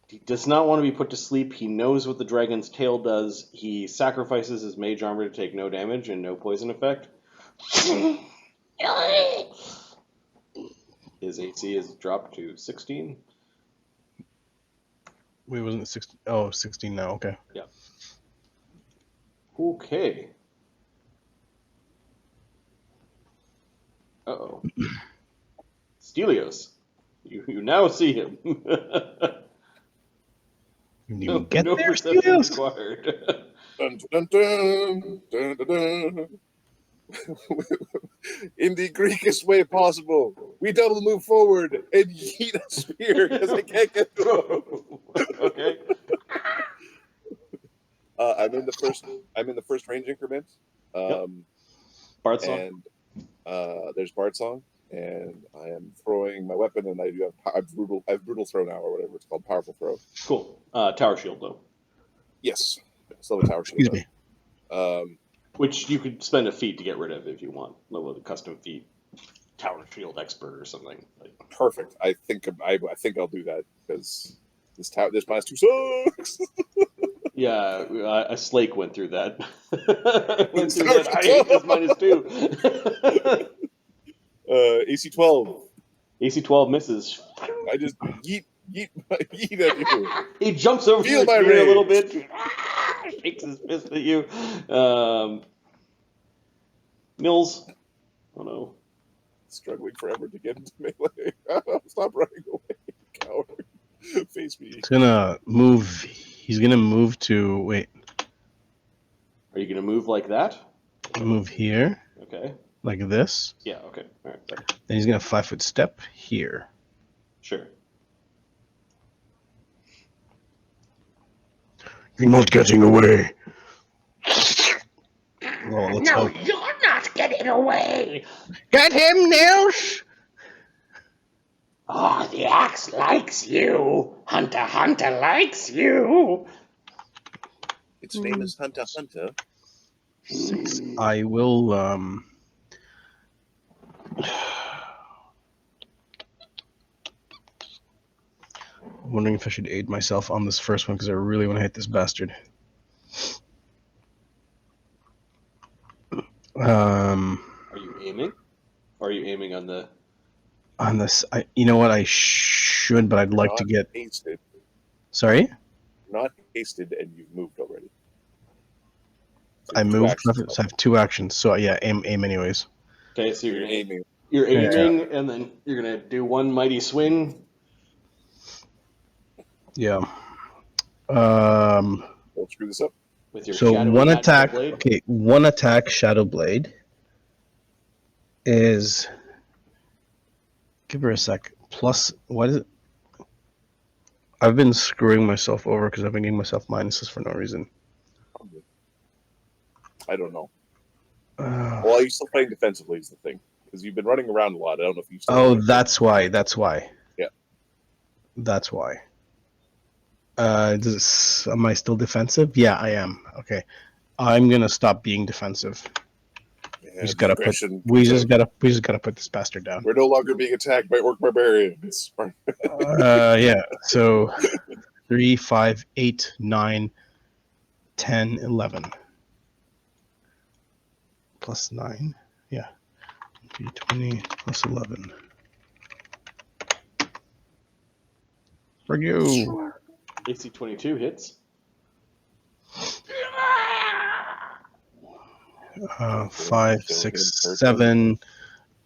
He does not want to be put to sleep. He knows what the dragon's tail does. He sacrifices his mage armor to take no damage and no poison effect. His AC is dropped to 16. Wait, wasn't it 16? Oh, 16 now. Okay. Okay. Uh-oh. Stelios. You now see him. You didn't No, even get no there, perception Steelios? required. Dun, dun, dun, dun, dun, dun. In the Greekest way possible, we double move forward and yeet a spear because I can't get to him. Okay. I'm in the first range increment. Yep. Bard song. And there's Bard Song, and I am throwing my weapon, and I do have brutal throw now, or whatever it's called, powerful throw. Cool. Tower shield though. Yes, still a tower shield. Excuse me. Which you could spend a feat to get rid of if you want. Level the custom feat, tower shield expert or something. Like, Perfect. I think I'll do that because this -2 sucks. yeah, a Slake went through that. I hate this -2. AC 12. AC 12 misses. I just yeet at you. He jumps over Feel your my spear a little rage. bit. Shakes his fist at you. Nils. Oh no. Struggling forever to get into melee. Stop running away, coward. Face me. He's gonna move. He's gonna move to wait. Are you gonna move like that? Move here, Okay. like this. Yeah. Okay. All right. Then he's gonna 5-foot step here. Sure. You're not getting away. Well, let's No, hope. you're not getting away. Get him, Nils! Oh, the axe likes you. Hunter likes you. Its name is Hunter. 6. I will. I'm wondering if I should aid myself on this first one because I really want to hit this bastard. Are you aiming? Or are you aiming on the? On this, you know what? I should, but I'd like to get. Hasted. Sorry, Not hasted, and you've moved already. So I you have two moved. actions. So I have 2 actions. So yeah, aim anyways. Okay, so You're aiming. You're aiming, and then you're gonna do one mighty swing. Yeah. Don't screw this up. With your So shadowy one magical attack. blade. Okay, one attack. Shadow Blade is. Give her a sec. Plus, what is it? I've been screwing myself over because I've been giving myself minuses for no reason. I don't know. Well, are you still playing defensively is the thing. Because you've been running around a lot. I don't know if you still... Oh, that's why. That's why. Yeah. That's why. Am I still defensive? Yeah, I am. Okay. I'm going to stop being defensive. Yeah, We just gotta put this bastard down. We're no longer being attacked by orc barbarians. Yeah. So 3, 5, 8, 9, 10, 11. Plus 9. Yeah. 20 plus 11. For you. AC 22 hits. 5, 6, 7,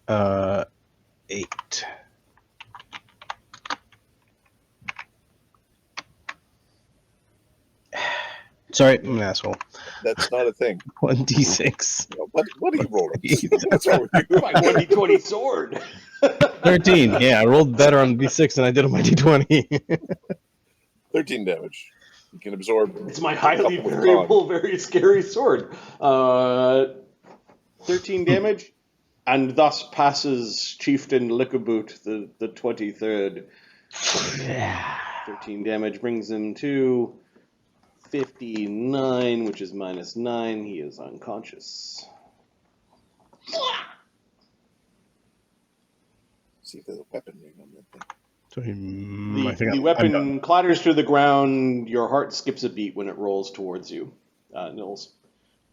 8. Sorry, I'm an asshole. That's not a thing. 1d6. What are you rolling? What's wrong with you? My 1d20 sword. 13. Yeah, I rolled better on d6 than I did on my d20. 13 damage. You can absorb. It's my highly variable, very scary sword. 13 damage, and thus passes Chieftain Lickaboot, the 23rd. 13 damage brings him to 59, which is -9. He is unconscious. See if there's a weapon ring on that thing. So The weapon clatters to the ground. Your heart skips a beat when it rolls towards you, Nils.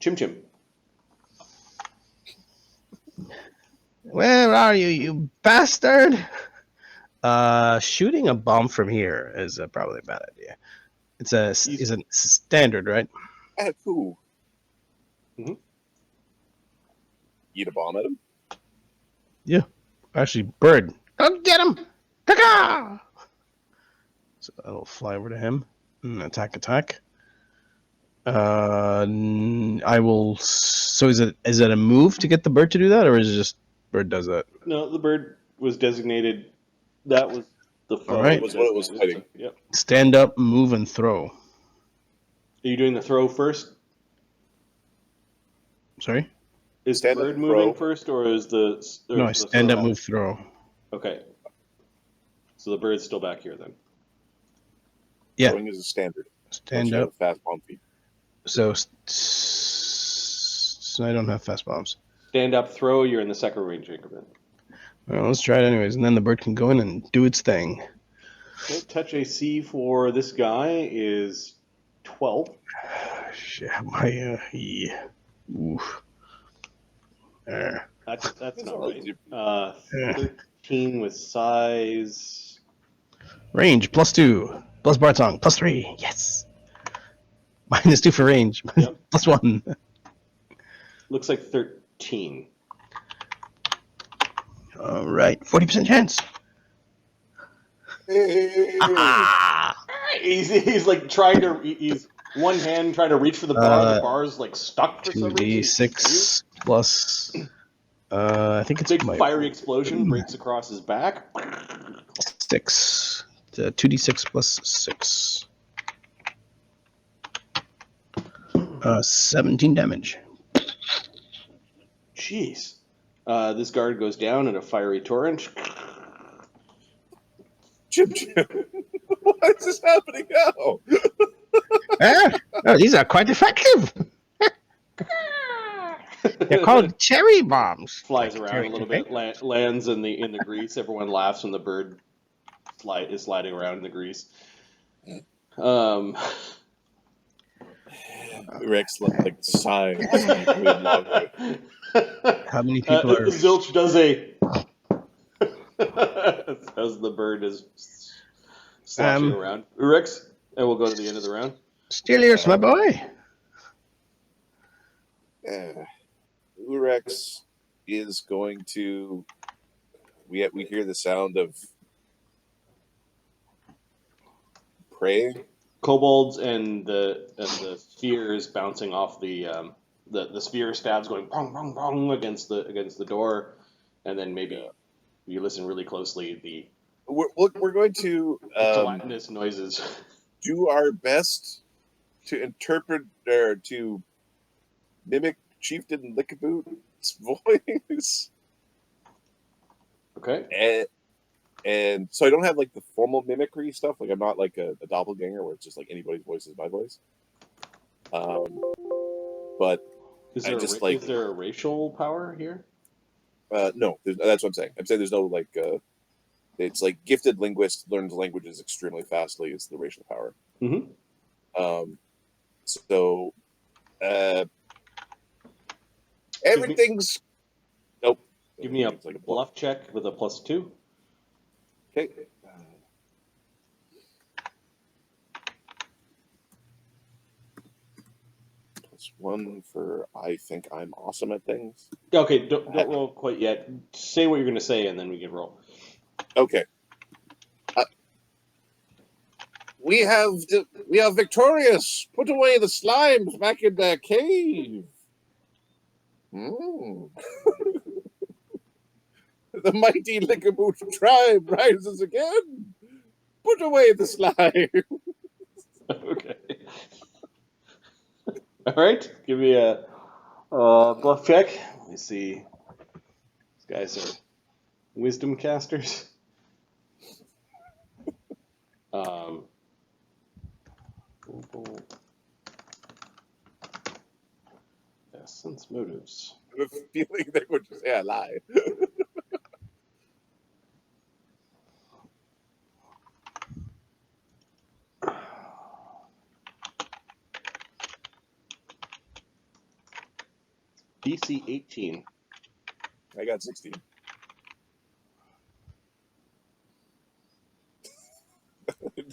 Chimchim. Where are you, you bastard? Shooting a bomb from here is probably a bad idea. It's a standard, right? Cool. Mm-hmm. Eat a bomb at him? Yeah. Actually, bird. Go get him! Ta-ka! So that'll fly over to him. Attack. I will. So is it a move to get the bird to do that, or is it just bird does that? No, the bird was designated. That was the foe. All right. That was what it was designated, fighting. so, yep. Stand up, move, and throw. Are you doing the throw first? Sorry. Is Stand the up bird and moving throw. first, or is the No, the stand throw up, back? move, throw. Okay. So the bird's still back here then. Yeah. Throwing is a standard. Stand Once you up. have fast bomb feet. So I don't have fast bombs. Stand up, throw. You're in the second range increment. Well, let's try it anyways, and then the bird can go in and do its thing. Okay, touch AC for this guy is 12. Shit, my yeah. Oof. That's That's not all right. Yeah. 13 with size. Range +2, plus Bard Song +3. Yes. -2 for range. Yep. +1. Looks like 13. All right, 40% chance. He's like trying to. He's one hand trying to reach for the bar. The bar's like stuck for some reason. 2d6 plus. I think it's Big my fiery explosion breaks across his back. 6. 2d6 plus 6. 17 damage. Jeez. This guard goes down in a fiery torrent. Chimchim. What is this happening now? Oh, these are quite effective. They're called cherry bombs. Flies Like around cherry a little toupee. bit, lands in the grease. Everyone laughs when the bird is sliding around in the grease. Rex like sighing. How many people are? Zilch does a as the bird is sloshing around. Oorex, and we'll go to the end of the round. Still ears, my boy. Oorex is going to. We hear the sound of prey. Kobolds and the spheres bouncing off the sphere stabs going bong bong bong against the door, and then maybe if you listen really closely, the We're going to gelatinous noises. do our best to interpret or to mimic Chieftain Lickaboot's voice. Okay. And so I don't have like the formal mimicry stuff. Like I'm not like a doppelganger where it's just like anybody's voice is my voice. But Is there a racial power here? no, that's what I'm saying. I'm saying there's no like. It's like gifted linguist learns languages extremely fastly is the racial power. Mm-hmm. So everything's nope. Give me a It's like a bluff check with a +2. Okay. +1 for I think I'm awesome at things. Okay, don't roll quite yet. Say what you're going to say, and then we can roll. Okay. We are victorious. Put away the slimes back in their cave. The mighty Lickaboot tribe rises again. Put away the slime. Okay. All right. Give me a bluff check. Let me see. These guys are wisdom casters. Essence motives. I have a feeling they would just say I lie. DC 18. I got 16.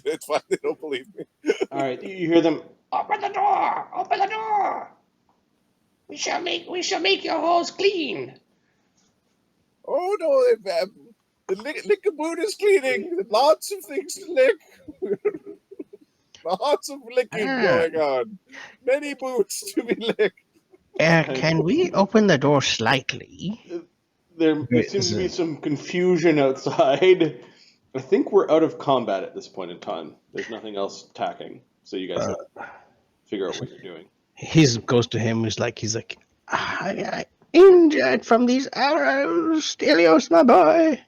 It's fine. They don't believe me. All right. You hear them. Open the door! Open the door! We shall make your halls clean. Oh no, the Lickaboot is cleaning. Lots of things to lick. Lots of licking going on. Many boots to be licked. Can we open the door slightly? There seems to be some confusion outside. I think we're out of combat at this point in time. There's nothing else attacking, so you guys have to figure out what you're doing. He goes to him. He's like, I injured from these arrows, Stelios, my boy.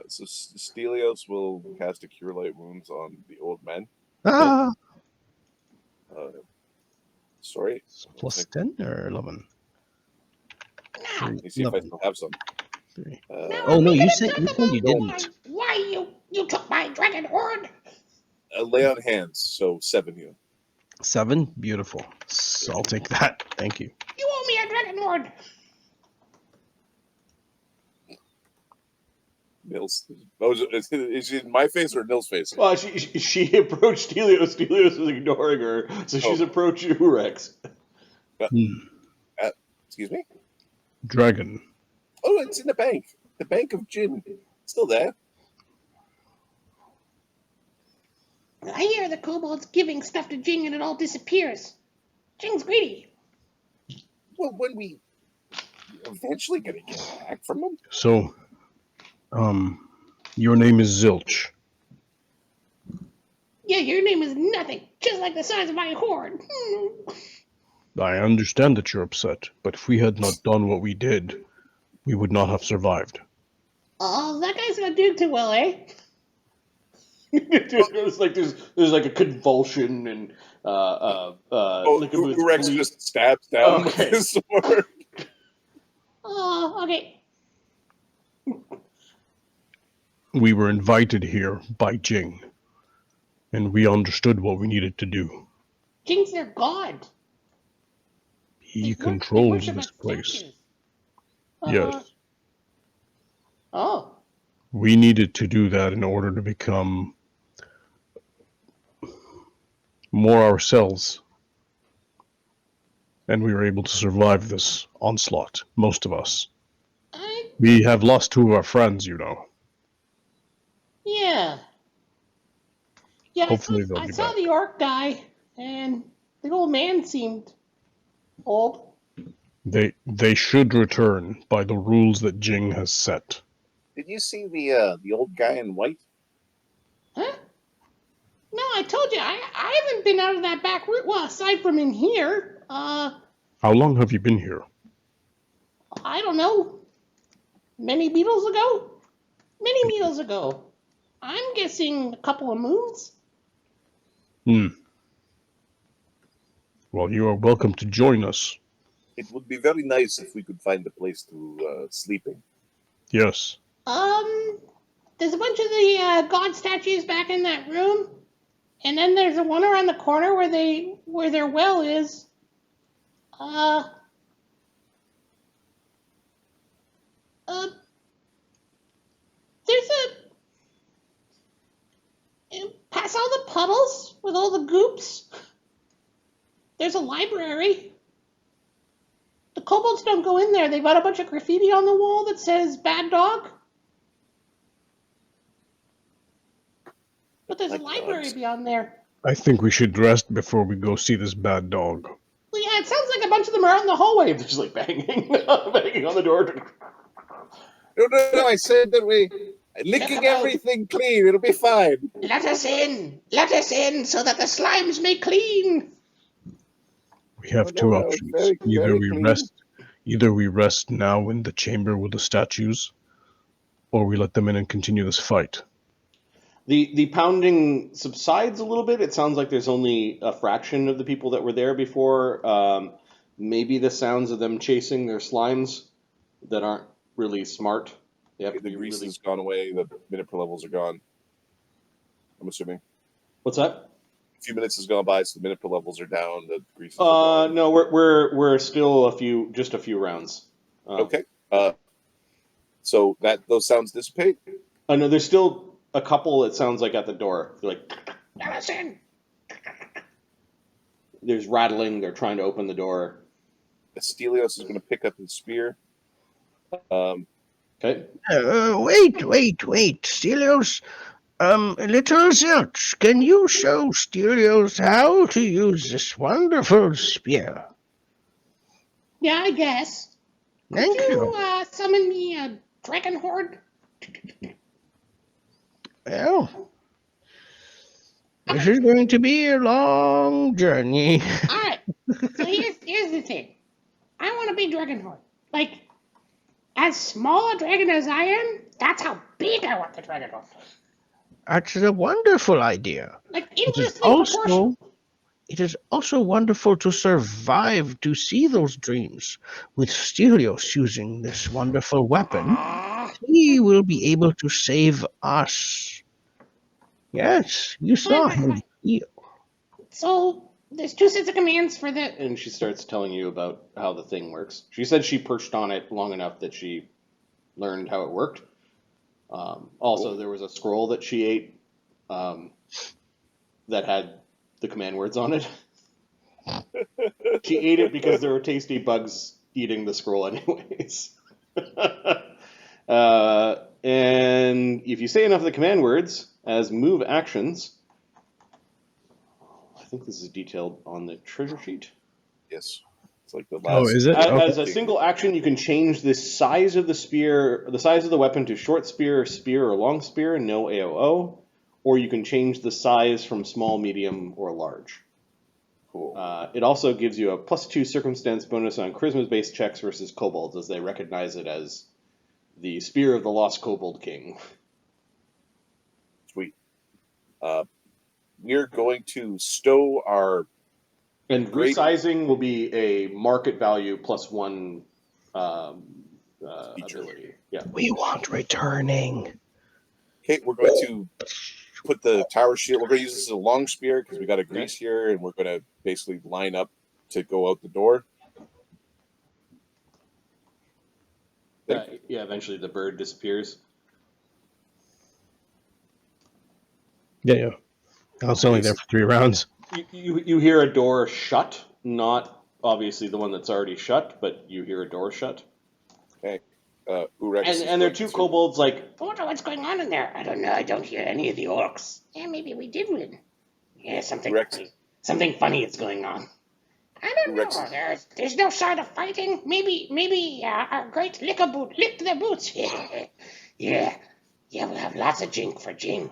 So Stelios will cast a Cure Light Wounds on the old man. Ah, Sorry. plus 10 or 11? Let me see if I still have some. Oh no, you said you didn't. Why you took my dragon horde? Lay on hands, so 7 you. 7? Beautiful. So I'll take that. Thank you. You owe me a dragon horde. Nils. Oh, is it in my face or Nils' face? Well, she approached Stelios. Stelios was ignoring her, so she's approached Oorex. Excuse me? Dragon. Oh, it's in the bank. The bank of gin. It's still there. I hear the kobolds giving stuff to Jing and it all disappears. Jing's greedy. Well, when we eventually gonna get back from them. So, your name is Zilch. Yeah, your name is nothing, just like the size of my horde. I understand that you're upset, but if we had not done what we did, we would not have survived. Oh, that guy's not doing too well, eh? It's like there's like a convulsion and Lickaboot's Oorex just stabs down with his sword. Oh, okay. We were invited here by Jing, and we understood what we needed to do. Jing's their god. He controls this place. Yes. Oh. We needed to do that in order to become more ourselves. And we were able to survive this onslaught, most of us. We have lost 2 of our friends, you know. Yeah. Yeah, Hopefully they'll I be saw back. the orc guy, and the old man seemed old. They should return by the rules that Jing has set. Did you see the old guy in white? Huh? No, I told you, I haven't been out of that back route, well, aside from in here. How long have you been here? I don't know. Many beetles ago? Many beetles ago. I'm guessing a couple of moons. Well, you are welcome to join us. It would be very nice if we could find a place to sleep in. Yes. There's a bunch of the god statues back in that room, and then there's the one around the corner where their well is. There's past all the puddles with all the goops. There's a library. The kobolds don't go in there. They've got a bunch of graffiti on the wall that says "Bad Dog." But there's a library beyond there. I think we should rest before we go see this bad dog. Well, yeah, it sounds like a bunch of them are out in the hallway. They're just like banging on the door. No, I said that we licking everything clean. It'll be fine. Let us in, so that the slimes may clean. We have 2 options. Either we rest now in the chamber with the statues, or we let them in and continue this fight. The pounding subsides a little bit. It sounds like there's only a fraction of the people that were there before. Maybe the sounds of them chasing their slimes that aren't really smart. They have to The be grease really... has gone away. The minute per levels are gone. I'm assuming. What's that? A few minutes has gone by, so the minute per levels are down. The grease. Is gone. No, we're still just a few rounds. Okay. So those sounds dissipate. No, there's still a couple. It sounds like at the door. They're like, Let us in. There's rattling. They're trying to open the door. Stelios is going to pick up his spear. Okay. Wait, Stelios. Little Zilch, can you show Stelios how to use this wonderful spear? Yeah, I guess. Could Thank you you. summon me a dragon horde? Well, this is going to be a long journey. All right. So here's the thing. I want to be dragon horde. Like, as small a dragon as I am, that's how big I want the dragon horde. That's a wonderful idea. Like It is inversely proportional. also wonderful to survive to see those dreams. With Stelios using this wonderful weapon, he will be able to save us. Yes, you saw him. So there's two sets of commands for the. And she starts telling you about how the thing works. She said she perched on it long enough that she learned how it worked. Also, there was a scroll that she ate that had the command words on it. She ate it because there were tasty bugs eating the scroll anyways. And if you say enough of the command words as move actions, I think this is detailed on the treasure sheet. Yes. It's like the last. Oh, is it? As Okay. a single action, you can change the size of the spear, the size of the weapon to short spear, or long spear, no AOO, or you can change the size from small, medium, or large. Cool. It also gives you a +2 circumstance bonus on charisma-based checks versus kobolds, as they recognize it as the spear of the lost kobold king. Sweet. We're going to stow our. And Great. resizing will be a market value +1 Feature. ability. Yeah. We want returning. Okay, we're going to put the tower shield. We're going to use this as a long spear because we got a grease here, and we're going to basically line up to go out the door. Yeah, eventually the bird disappears. Yeah. I was only there for 3 rounds. You hear a door shut, not obviously the one that's already shut, but you hear a door shut. Okay. Oorex And there are two kobolds like, I wonder what's going on in there. I don't know. I don't hear any of the orcs. Yeah, maybe we did win. Yeah, something funny is going on. I don't know. There's no sign of fighting. Maybe our great Lickaboot licked their boots. Yeah, we'll have lots of jink for Jing.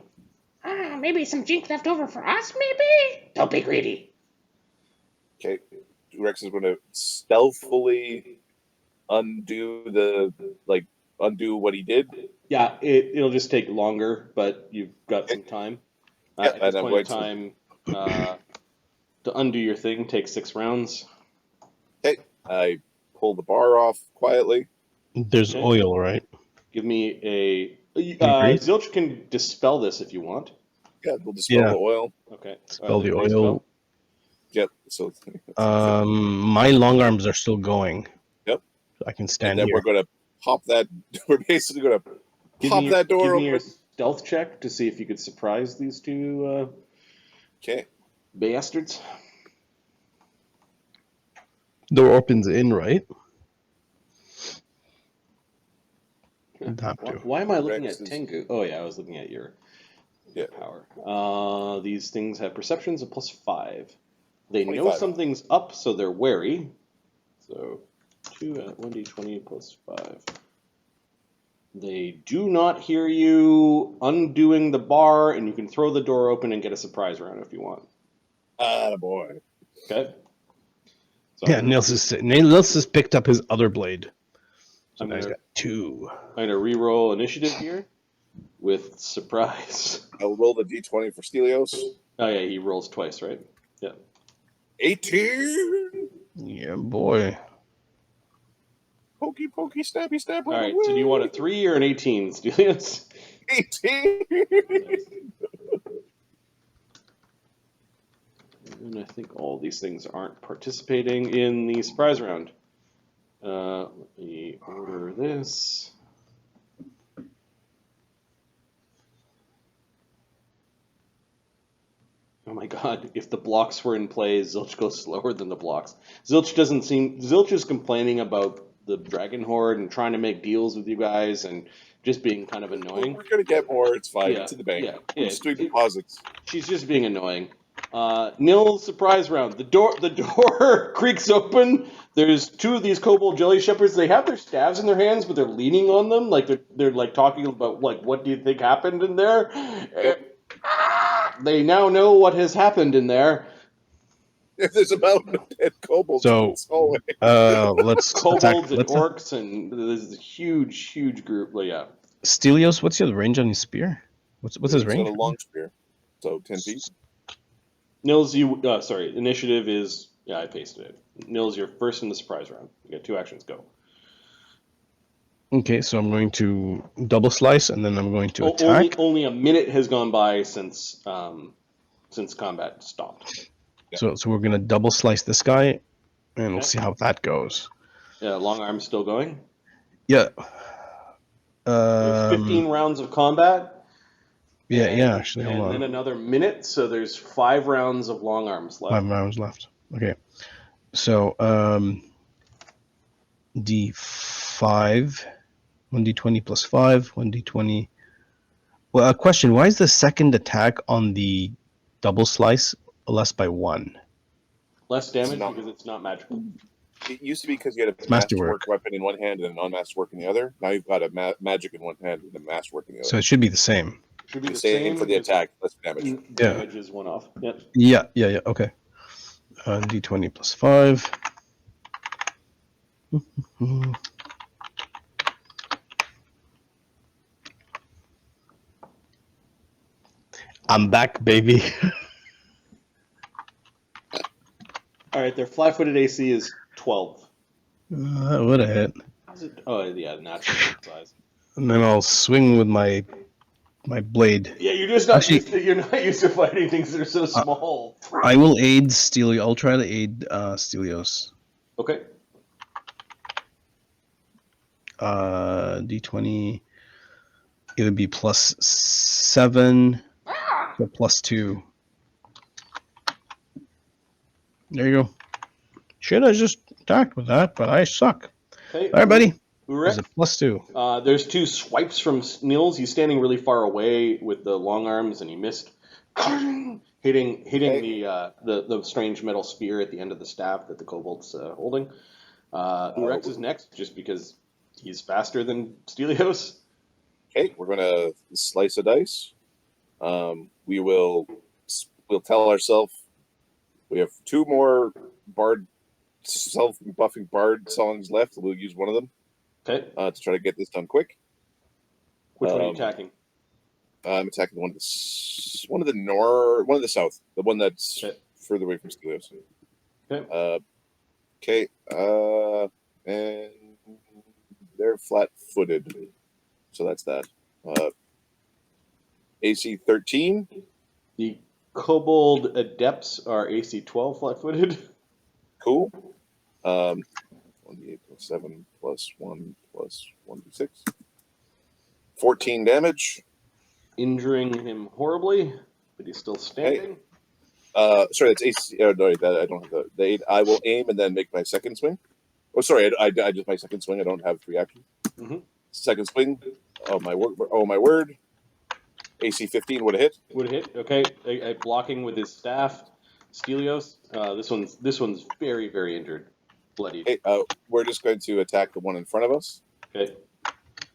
Maybe some jink left over for us, maybe? Don't be greedy. Okay. Oorex is going to stealthily undo what he did. Yeah, it'll just take longer, but you've got some time. At this point in time, to undo your thing takes 6 rounds. Okay. I pull the bar off quietly. There's oil, right? Give me a... agree? Zilch can dispel this if you want. Yeah, we'll dispel the oil. Okay. Spell the then oil. Yep. So. My long arms are still going. Yep. I can stand And then here. we're going to pop that. We're basically going to pop that door open. Give me your open. stealth check to see if you could surprise these two bastards. Door opens in, right? Why am I looking Rex at is- Tengu? Oh yeah, I was looking at your power. These things have perceptions of +5. They 25. know something's up, so they're wary. So 2 at 1d20 +5. They do not hear you undoing the bar, and you can throw the door open and get a surprise round if you want. Boy. Okay. So Yeah, Nils has picked up his other blade. So I'm now he's gonna- got 2. I'm going to re-roll initiative here with surprise. I'll roll the d20 for Stelios. Oh yeah, he rolls twice, right? Yeah. 18. Yeah, boy. Pokey, pokey, stabby, stab. All right. So do you want a 3 or an 18, Stelios? 18. And I think all these things aren't participating in the surprise round. Let me order this. Oh my god, if the blocks were in play, Zilch goes slower than the blocks. Zilch is complaining about the dragon horde and trying to make deals with you guys and just being kind of annoying. We're gonna get more. It's fine. Yeah, It's in the bank. yeah, We're yeah. just doing deposits. She's just being annoying. Nils surprise round. The door creaks open. There's two of these kobold jelly shepherds. They have their staves in their hands, but they're leaning on them, like they're like talking about like what do you think happened in there. They now know what has happened in there. There's a mountain of dead kobolds So- in this hallway. Let's attack. Kobolds and Let's orcs, and there's a huge group. Well, yeah. Stelios, what's your range on your spear? What's his He's range? got a long spear, so 10 feet. Nils, initiative is I pasted it. Nils, you're first in the surprise round. You got 2 actions. Go. Okay, so I'm going to double slice, and then I'm going to attack. Only a minute has gone by since combat stopped. So we're gonna double slice this guy, and we'll Okay. see how that goes. Long arm's still going. Yeah. There's 15 rounds of combat. Yeah. Actually, hold and on. then another minute, so there's 5 rounds of long arms left. 5 rounds left. Okay. So D5, 1d20 plus 5, 1d20. Well, a question: why is the second attack on the double slice less by 1? Less damage It's not- because it's not magical. It used to be because you had a masterwork. masterwork weapon in one hand and a non-masterwork in the other. Now you've got a magic in one hand and a masterwork in the other. So it should be the same. Should be the the same for the just attack, less damage. Damage is one off. Yep. Yeah. Okay. D20 plus 5. I'm back, baby. All right, their flat-footed AC is 12. What a hit. How's it? Oh yeah, natural size. And then I'll swing with my blade. Yeah, you're just not Actually- you're not used to fighting things that are so small. I will aid Stelios. I'll try to aid Stelios. Okay. D20. It would be plus 7. So plus 2. There you go. Should I just attacked with that, but I suck. Okay. All right, buddy. Oorex. Is it plus 2? There's 2 swipes from Nils. He's standing really far away with the long arms, and he missed, hitting the strange metal spear at the end of the staff that the kobold's holding. Oorex is next, just because he's faster than Stelios. Okay, we're gonna slice a dice. We'll tell ourselves we have 2 more self-buffing bard songs left. We'll use one of them Okay. to try to get this done quick. Which one are you attacking? I'm attacking one of the south, the one that's Okay. further away from Stelios. Okay. Okay, and they're flat-footed, so that's that. AC 13. The kobold adepts are AC 12 flat-footed. Cool. 1d8 plus 7 plus 1 plus 1d6. 14 damage. Injuring him horribly, but he's still standing. Sorry, that's AC. No, I don't have the 8. I will aim and then make my second swing. Oh, sorry, I just my second swing. I don't have 3 actions. Mhm. Second swing. Oh my word! Oh my word! AC 15 would have hit. Would hit. Okay. Blocking with his staff. Stelios. This one's very, very injured. Bloodied. Hey, we're just going to attack the one in front of us. Okay.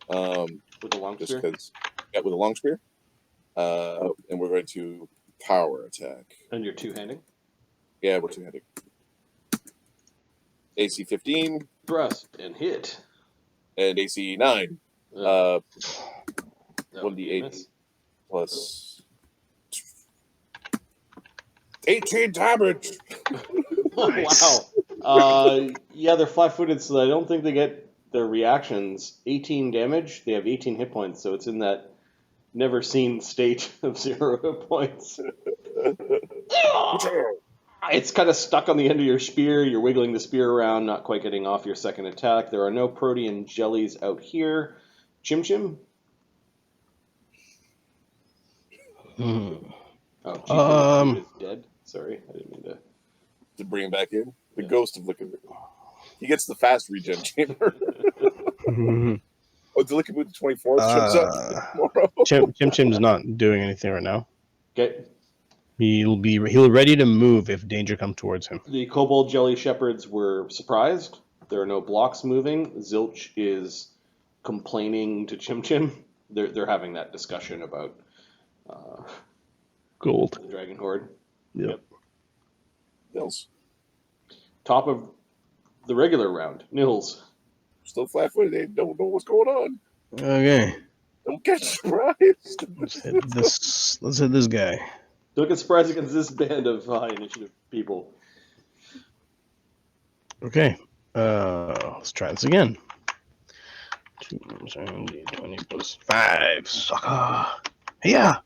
With the long Just spear. because, with a long spear. And we're going to power attack. And you're two-handing. Yeah, we're two-handed. AC 15 Thrust and hit. and AC 9. That would be a 1d8 miss. plus 18 damage. Wow. Yeah, they're flat-footed, so I don't think they get their reactions. 18 damage. They have 18 hit points, so it's in that never-seen state of 0 hit points. It's kind of stuck on the end of your spear. You're wiggling the spear around, not quite getting off your second attack. There are no protean jellies out here. Chimchim? Hmm. Oh, Chieftain Lickaboot is dead. Sorry, I didn't mean to. To bring him back in. The ghost of Lickaboot. He gets the fast regen chamber. Mhm. Oh, the Lickaboot the 24th shows up tomorrow. Chimchim's not doing anything right now. Okay. He'll ready to move if danger comes towards him. The kobold jelly shepherds were surprised. There are no blocks moving. Zilch is complaining to Chimchim. They're having that discussion about Gold. the Dragon Horde. Yep. Nils. Top Top of the regular round, Nils. Still flat-footed. They don't know what's going on. Okay. Don't get surprised. Let's hit this. Let's hit this guy. Don't get surprised against this band of high initiative people. Okay. Let's try this again. 20 plus 5. Sucker. Yeah.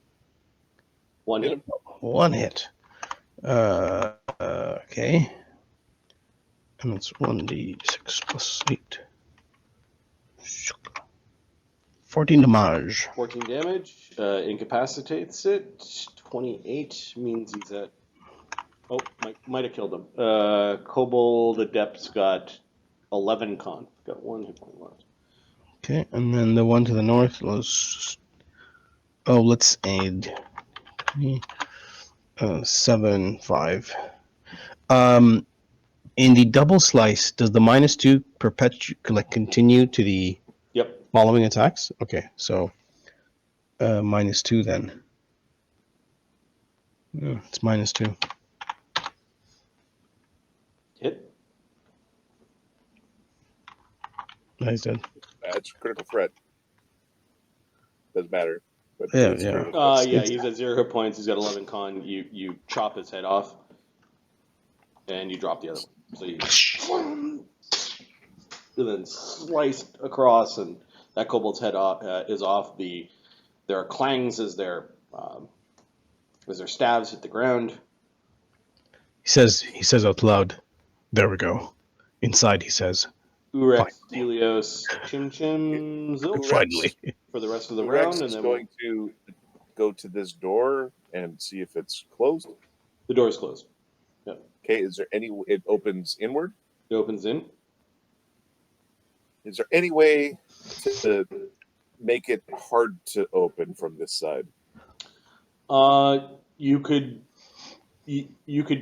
One Hit hit. him. One hit. Okay. And it's 1d6 plus 8. 14 damage. 14 damage. Incapacitates it. 28 means he's at. Oh, might have killed him. Kobold Adept's got 11 con. Got 1 hit point left. Okay, and then the one to the north was. Oh, let's add. 7, 5. In the double slice, does the -2 continue to the Yep. following attacks? Okay, so -2 then. Yeah, it's -2. Hit. No, he's dead. That's critical threat. Doesn't matter. But Yeah, it's yeah. critical threat. Yeah, he's at 0 hit points. He's got 11 con. You chop his head off, and you drop the other one. So you and then sliced across, and that kobold's head is off. There are clangs as their stabs hit the ground. He says out loud, "There we go." Inside, he says, Oorex, Helios, Chimchim, Zilch "Finally." for the rest of the Oorex round, and is then going to go to this door and see if it's closed. the door's closed. Okay, is there any? It opens inward. It opens in. Is there any way to make it hard to open from this side? You could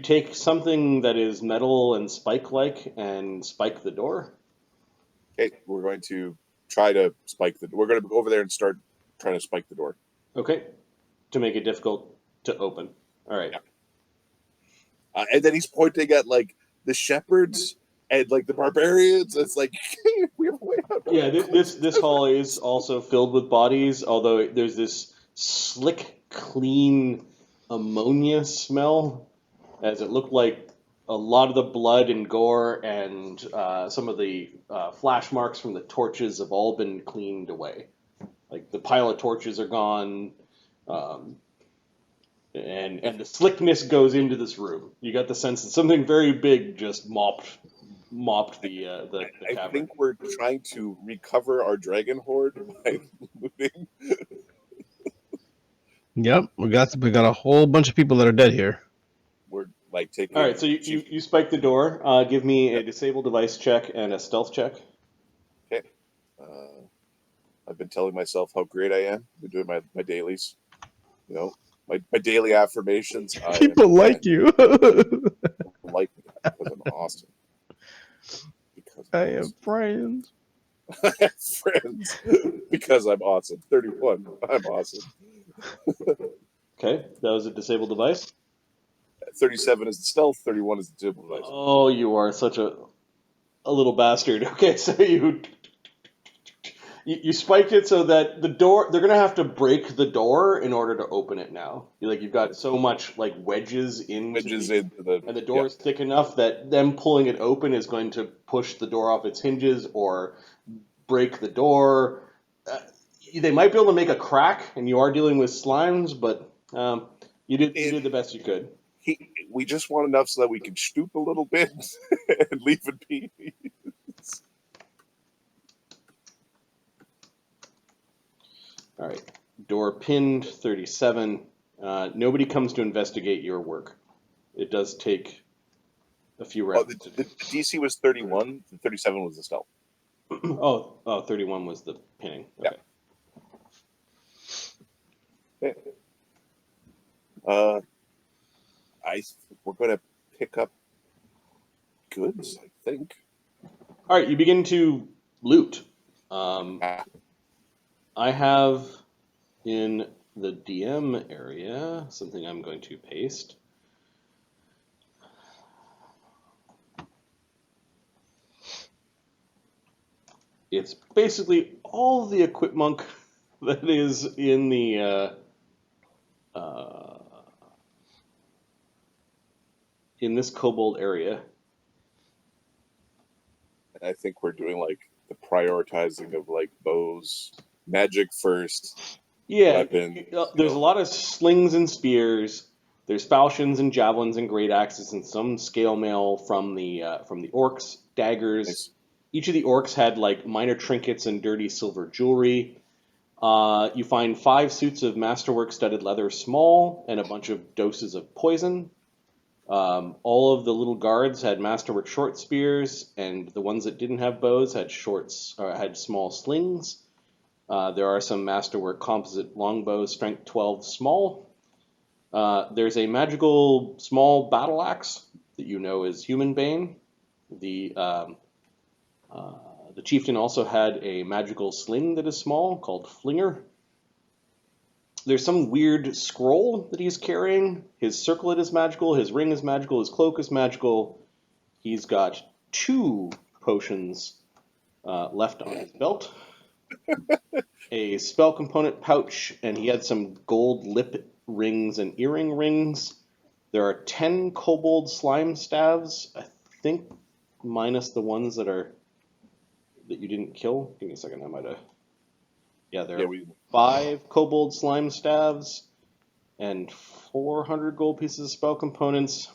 take something that is metal and spike-like and spike the door. Okay, we're going to try to spike the. We're going to go over there and start trying to spike the door. Okay, to make it difficult to open. All right. Yeah. And then he's pointing at like the shepherds and like the barbarians. It's like we have a way out. Yeah, this hall is also filled with bodies, although there's this slick, clean ammonia smell, as it looked like a lot of the blood and gore and some of the flash marks from the torches have all been cleaned away. Like the pile of torches are gone, and the slickness goes into this room. You got the sense that something very big just mopped the I cavern. think we're trying to recover our dragon horde by looting. Yep, we got a whole bunch of people that are dead here. We're like taking. All right, so you spike the door. Give me a disable device check and a stealth check. Okay. I've been telling myself how great I am. I've been doing my dailies. You know, my daily affirmations. People like you. Like me because I'm awesome. Because I I'm have friends. I have friends because I'm awesome. 31. I'm awesome. Okay, that was a disabled device. 37 is the stealth. 31 is the disabled device. Oh, you are such a little bastard. Okay, so you spiked it so that the door, they're gonna have to break the door in order to open it now. You've got so much like wedges into and the door is thick enough that them pulling it open is going to push the door off its hinges or break the door. They might be able to make a crack, and you are dealing with slimes, but you did the best you could. We just want enough so that we can stoop a little bit and leave in peace. All right, door pinned, 37. Nobody comes to investigate your work. It does take a few Oh, rounds. the DC was 31. The 37 was the stealth. 31 was the pinning. Okay. Yeah. We're going to pick up goods, I think. All right, you begin to loot. Ah, I have in the DM area something I'm going to paste. It's basically all the equipment that is in the in this kobold area. and I think we're doing like the prioritizing of like bows, magic first, Yeah, weapon. there's a lot of slings and spears. There's falchions and javelins and great axes and some scale mail from the orcs, daggers. Nice. Each of the orcs had like minor trinkets and dirty silver jewelry. You find 5 suits of masterwork studded leather small and a bunch of doses of poison. All of the little guards had masterwork short spears, and the ones that didn't have bows had had small slings. There are some masterwork composite longbows, strength 12 small. There's a magical small battle axe that you know is human bane. The chieftain also had a magical sling that is small called Flinger. There's some weird scroll that he's carrying. His circlet is magical, his ring is magical, his cloak is magical. He's got 2 potions left on his belt. A spell component pouch, and he had some gold lip rings and earring rings. There are 10 kobold slime staves, I think, minus the ones that you didn't kill. Give me a second, I might have. Yeah, there are 5 kobold slime staves and 400 gold pieces of spell components.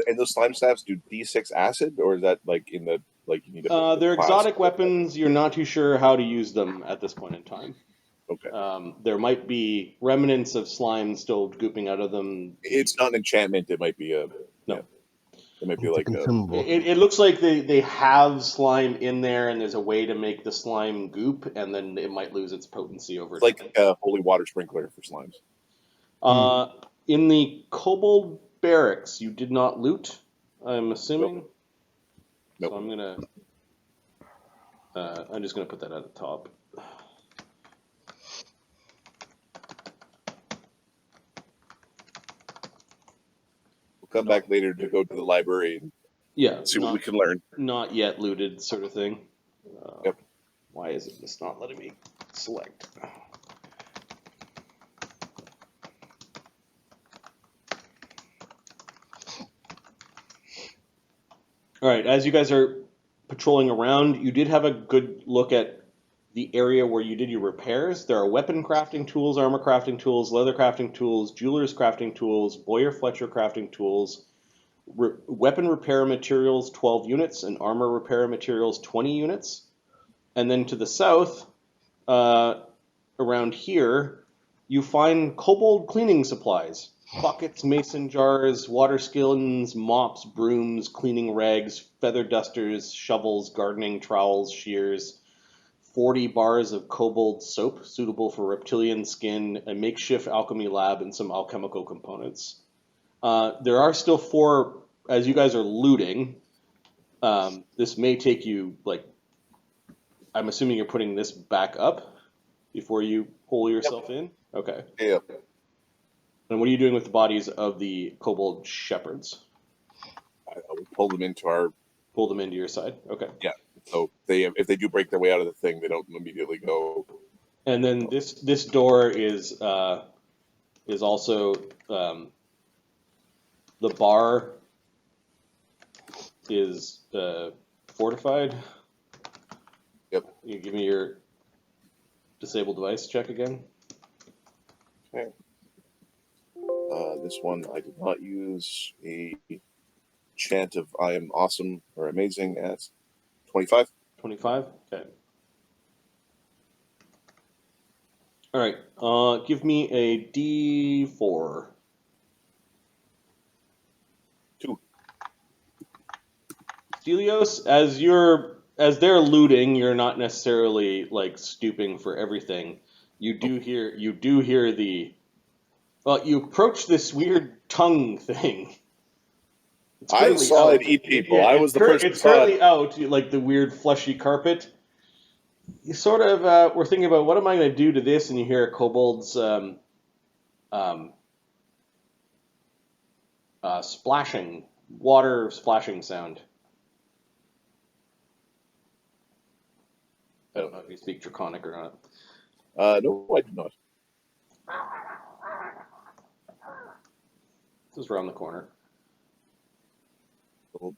And those slime staffs do D6 acid, or is that like in the like you need to? They're exotic weapons. You're not too sure how to use them at this point in time. Okay. There might be remnants of slime still gooping out of them. It's not an enchantment. It might be a No. Yeah, it might be It's a like a consumable. It looks like they have slime in there, and there's a way to make the slime goop, and then it might lose its potency over it's like a holy water sprinkler for slimes. time. In the kobold barracks, you did not loot, I'm assuming. Nope. So I'm just gonna put that at the top. We'll come back later to go to the library and Yeah, see what we can learn. not yet looted, sort of thing. Yep. Why is it just not letting me select? All right, as you guys are patrolling around, you did have a good look at the area where you did your repairs. There are weapon crafting tools, armor crafting tools, leather crafting tools, jeweler's crafting tools, Boyer Fletcher crafting tools, weapon repair materials 12 units, and armor repair materials 20 units. And then to the south, around here, you find kobold cleaning supplies. Buckets, mason jars, water skillings, mops, brooms, cleaning rags, feather dusters, shovels, gardening trowels, shears, 40 bars of kobold soap suitable for reptilian skin, a makeshift alchemy lab, and some alchemical components. There are still 4, as you guys are looting, this may take you, like, I'm assuming you're putting this back up before you pull yourself in? Okay. Yeah. And what are you doing with the bodies of the kobold shepherds? I will pull them into our. Pull them into your side? Okay. Yeah. So if they do break their way out of the thing, they don't immediately go. And then this door is also the bar is fortified. Yep. You give me your disable device check again. Okay. This one I did not use a chant of I am awesome or amazing at 25. 25? Okay. All right. Give me a D4. 2. Stelios, as they're looting, you're not necessarily like stooping for everything. You do hear the well, you approach this weird tongue thing. It's I currently saw out. it eat people. Yeah, I was the person who it's saw currently it. out, like the weird fleshy carpet. You sort of were thinking about what am I going to do to this, and you hear a kobold's splashing, water splashing sound. I don't know if you speak Draconic or not. No, I do not. This is around the corner. We'll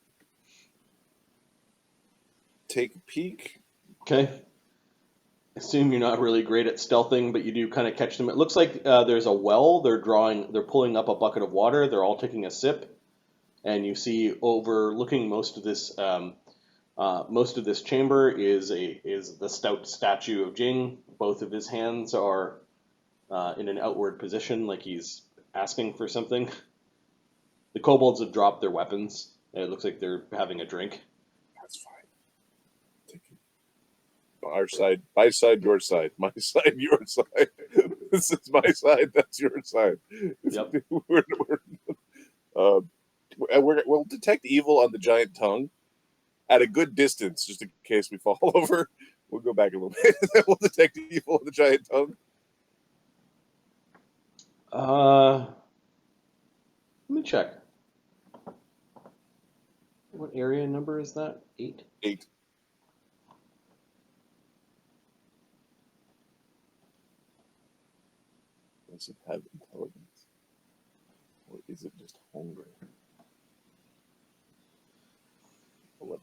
take a peek. Okay. Assume you're not really great at stealthing, but you do kind of catch them. It looks like there's a well. They're pulling up a bucket of water. They're all taking a sip, and you see overlooking most of this chamber is the stout statue of Jing. Both of his hands are in an outward position, like he's asking for something. The kobolds have dropped their weapons, and it looks like they're having a drink. That's fine. Take it. Our side, my side, your side, my side, your side. This is my side. That's your side. Yep. We'll detect evil on the giant tongue at a good distance, just in case we fall over. We'll go back a little bit. We'll detect evil on the giant tongue. Let me check. What area number is that? 8? 8. Does it have intelligence? Or is it just hungry? 11.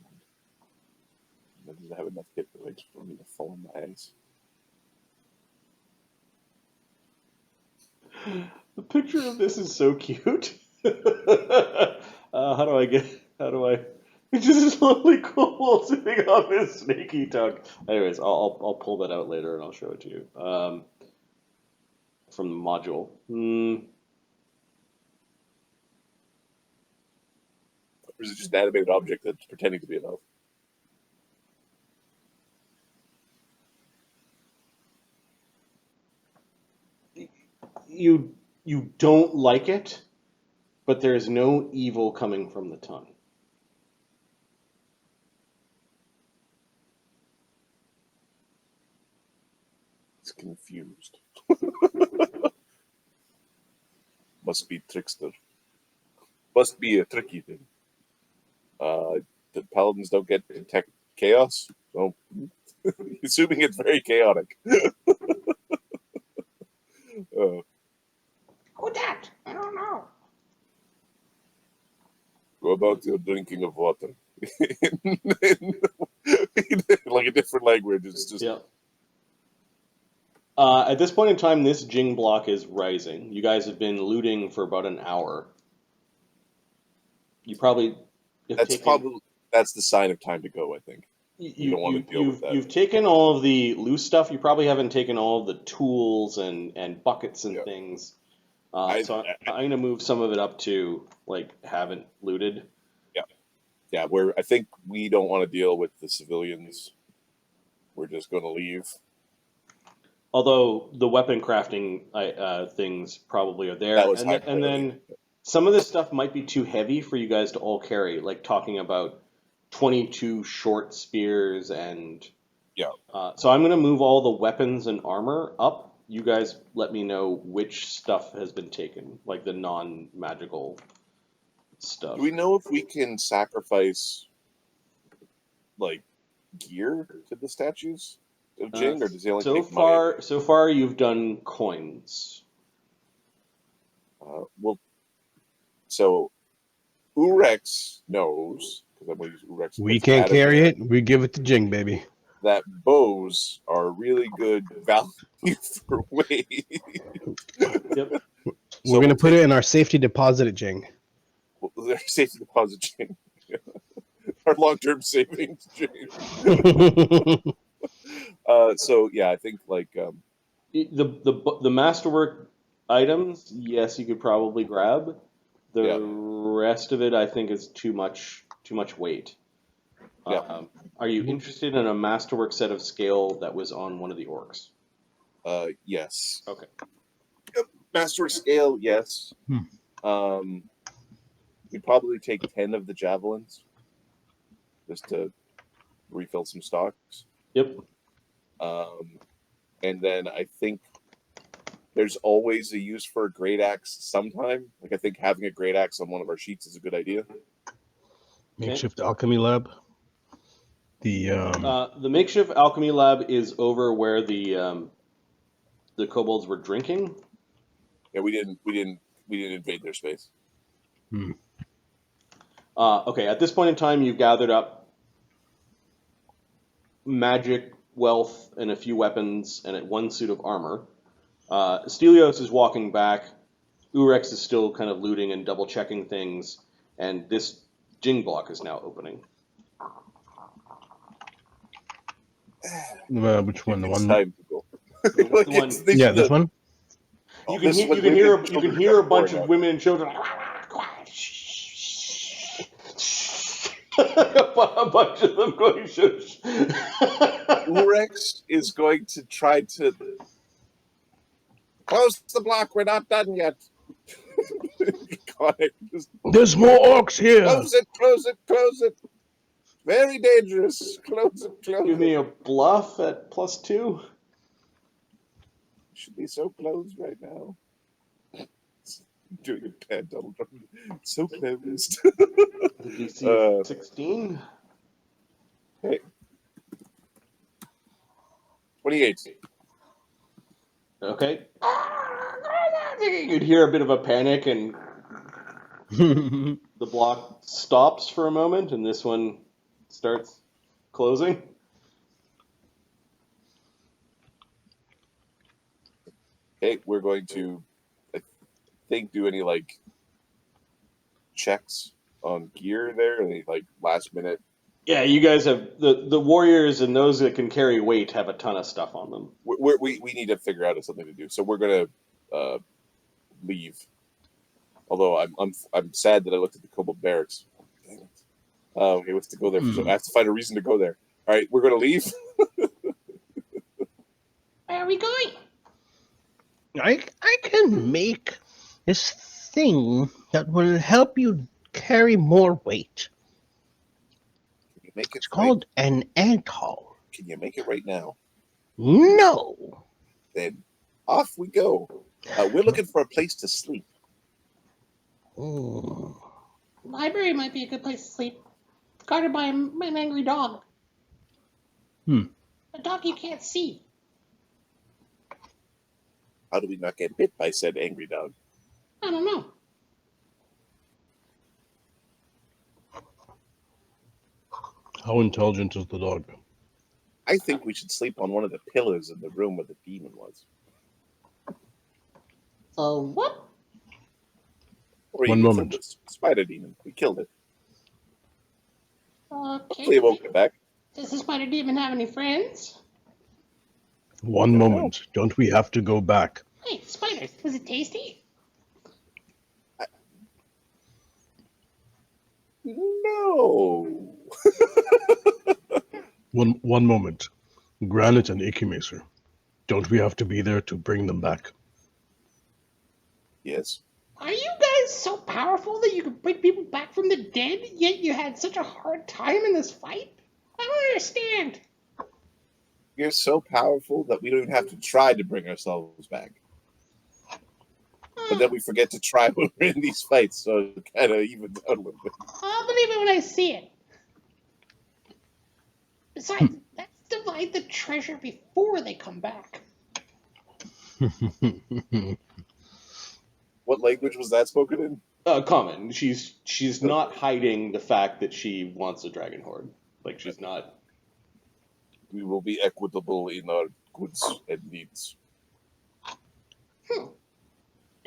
Does it have enough hit points for me to fall on my ass? The picture of this is so cute. How do I? It's just this lovely kobold sitting on this snaky tongue. Anyways, I'll pull that out later and I'll show it to you. From the module. Or is it just an animated object that's pretending to be an elf? You don't like it, but there is no evil coming from the tongue. It's confused. Must be trickster. Must be a tricky thing. The paladins don't get to detect chaos, so assuming it's very chaotic. Who that? I don't know. Go about your drinking of water. Like a different language. It's just Yeah. At this point in time, this Jing block is rising. You guys have been looting for about an hour. You probably have that's the sign of time to go, I think. You don't want to deal with that. You've taken all of the loose stuff. You probably haven't taken all of the tools and buckets and things. So I'm going to move some of it up to like haven't looted. Yeah. I think we don't want to deal with the civilians. We're just going to leave. Although the weapon crafting things probably are there, and then some of this stuff might be too heavy for you guys to all carry. Like talking about 22 short spears and so I'm going to move all the weapons and armor up. You guys let me know which stuff has been taken, like the non-magical stuff. Do we know if we can sacrifice like gear to the statues of Jing, or does he only take money? So far, you've done coins. So Oorex knows, because I'm going to use Oorex. We can't carry it. We give it to Jing, baby. That bows are really good value for weight. Yep. We're going to put it in our safety deposit at Jing. Their safety deposit Jing. Our long-term savings Jing. So yeah, I think like the masterwork items, yes, you could probably grab. The rest of it, I think, is too much weight. Yeah. Are you interested in a masterwork set of scale that was on one of the orcs? Yes. Okay. Master scale, yes. Hmm. We'd probably take 10 of the javelins just to refill some stocks. Yep. And then I think there's always a use for a great axe sometime. Like, I think having a great axe on one of our sheets is a good idea. Makeshift alchemy lab. The The makeshift alchemy lab is over where the kobolds were drinking. Yeah, we didn't invade their space. Okay, at this point in time, you've gathered up magic, wealth, and a few weapons, and one suit of armor. Stelios is walking back. Oorex is still kind of looting and double checking things, and this jing block is now opening. which one? The It's one? time to go. The one- Yeah, this one. You can hear a bunch of women and children. A bunch of them going shush. Oorex is going to try to close the block. We're not done yet. Just There's more orcs here. close it, close it, close it. Very dangerous. Close it, close Give it. me a bluff at +2. Should be so close right now. Doing a bad double drum. So closed. The DC 16. Hey. 28. Okay. You'd hear a bit of a panic, and the block stops for a moment, and this one starts closing. Okay, we're going to, I think, do any like checks on gear there, any like last minute. Yeah, you guys have the warriors and those that can carry weight have a ton of stuff on them. We need to figure out something to do, so we're gonna leave. Although I'm sad that I looked at the Kobold barracks. Dang it. Okay, what's to go there? So I have to find a reason to go there. All right, we're gonna leave. Where are we going? I can make this thing that will help you carry more weight. Can you make it It's called an ankle. Can you make it right now? No. Then off we go. We're looking for a place to sleep. Mm. Library might be a good place to sleep. Guarded by an angry dog. A dog you can't see. How do we not get bit by said angry dog? I don't know. How intelligent is the dog? I think we should sleep on one of the pillars in the room where the demon was. What? Or One even moment. from the spider demon. We killed it. Hopefully it Okay. won't come back. Does the spider demon have any friends? One moment. Don't we have to go back? Hey, spiders. Was it tasty? No. One moment. Granite and Ikimacer. Don't we have to be there to bring them back? Yes. Are you guys so powerful that you can bring people back from the dead, yet you had such a hard time in this fight? I don't understand. You're so powerful that we don't even have to try to bring ourselves back. But then we forget to try when we're in these fights, so it kind of evens out a little bit. I'll believe it when I see it. Besides, let's divide the treasure before they come back. What language was that spoken in? Common. She's not hiding the fact that she wants a dragon horde. Like, she's not. We will be equitable in our goods and needs.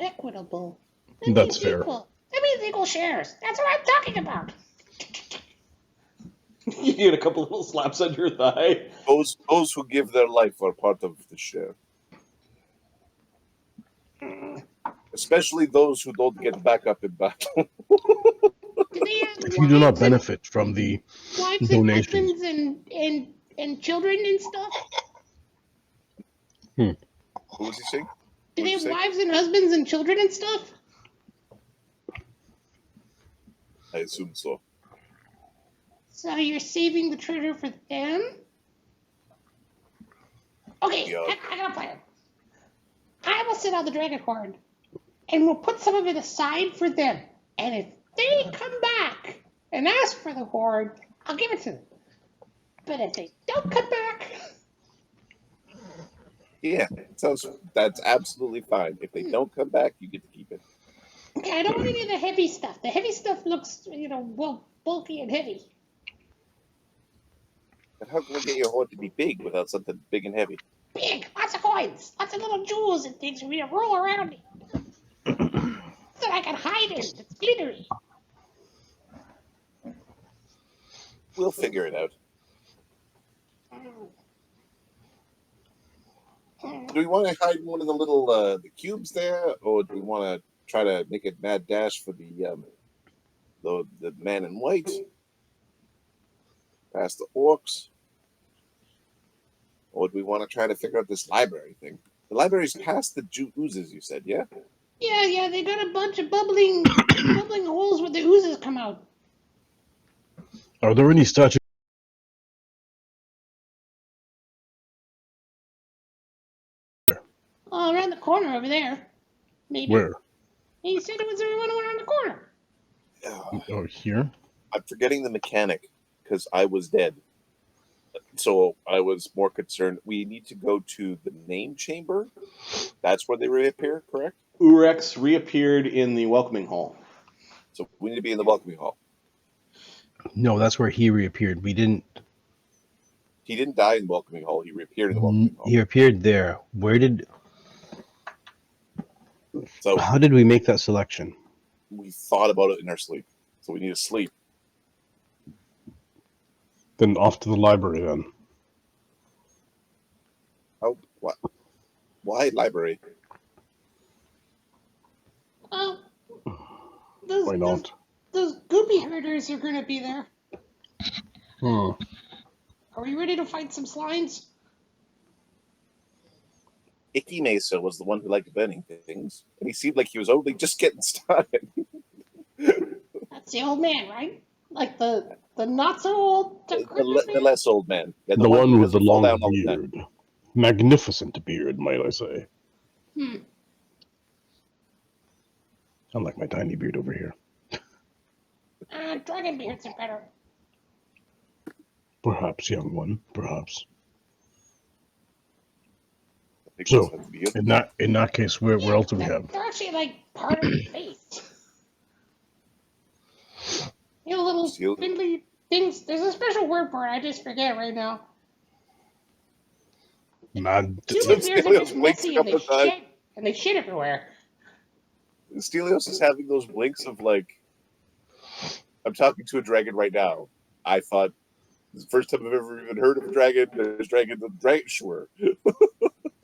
Equitable. That's fair. Equal. That means equal shares. That's what I'm talking about. You get a couple little slaps on your thigh. Those who give their life are part of the share. Especially those who don't get back up in battle. they have If you do not wives and- benefit from the wives and donations. husbands and children and stuff? What was he saying? Do What'd they you have say? wives and husbands and children and stuff? I assume so. So you're saving the treasure for them? Okay, Yeah. I got a plan. I will sit on the dragon horn, and we'll put some of it aside for them. And if they come back and ask for the horn, I'll give it to them. But if they don't come back, Yeah, that's absolutely fine. If they don't come back, you get to keep it. okay, I don't want any of the heavy stuff. The heavy stuff looks, bulky and heavy. But how can we get your horn to be big without something big and heavy? Big, lots of coins, lots of little jewels and things for me to roll around in. So I can hide in. It's glittery. We'll figure it out. Do we want to hide in one of the little the cubes there, or do we want to try to make it mad dash for the man in white? Past the orcs, or do we want to try to figure out this library thing? The library's past the oozes, you said, yeah? Yeah, they got a bunch of bubbling holes where the oozes come out. Are there any statues? Oh, around the corner over there. Maybe. Where? He said it was everyone around the corner. Oh, here? I'm forgetting the mechanic because I was dead. So I was more concerned. We need to go to the name chamber. That's where they reappear, correct? Oorex reappeared in the welcoming hall. So we need to be in the welcoming hall. No, that's where he reappeared. We didn't. He didn't die in the welcoming hall. He reappeared in the welcoming hall. He appeared there. Where did? So How did we make that selection? we thought about it in our sleep. So we need to sleep. Then off to the library then. Oh, what? Why library? Oh, those, Why those, not? those goopy herders are going to be there. Hmm. Are we ready to fight some slimes? Icky Mesa was the one who liked burning things, and he seemed like he was only just getting started. That's the old man, right? Like the not so old. The less old man. Yeah, The one who with the doesn't fall long down all the time. beard. Magnificent beard, might I say. Unlike my tiny beard over here. Dragon beards are better. Perhaps, young one. Perhaps. I think So, this has to be it. in that case, where else do we have? They're actually like part of the face. Little Steel- spindly things. There's a special word for it. I just forget right now. Man, Human bears are just Stelios blinks messy a and they couple of shit. And they shit everywhere. Stelios is having those blinks of like, I'm talking to a dragon right now. I thought this is the first time I've ever even heard of a dragon. There's dragon, sure.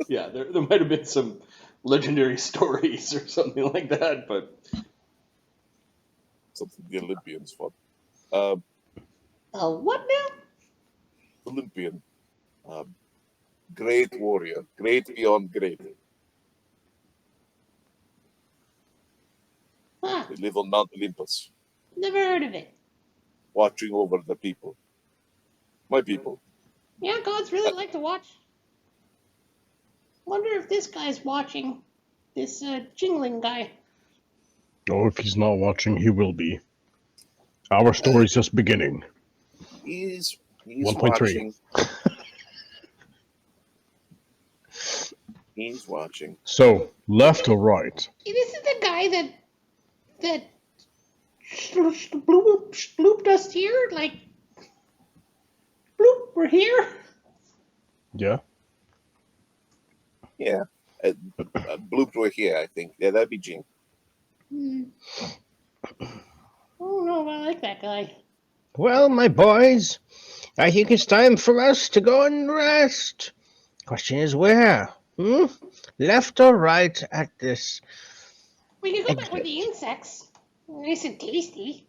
Yeah, there might have been some legendary stories or something like that, but Something the Olympians fought. What now? Olympian. Great warrior. Great beyond great. Huh, They live on Mount Olympus, never heard of it. watching over the people. My people. Yeah, gods really like to watch. Wonder if this guy's watching. This jingling guy. oh, if he's not watching, he will be. Our story's just beginning. He's 1.3. watching. He's watching. So, left or right? This is the guy that blooped us here. Like, bloop, we're here. Yeah? Yeah. Blooped were here, I think. Yeah, that'd be Gene. Oh no, I like that guy. Well, my boys, I think it's time for us to go and rest. Question is where? Left or right at this? We can go back with Exit. the insects. Nice and tasty.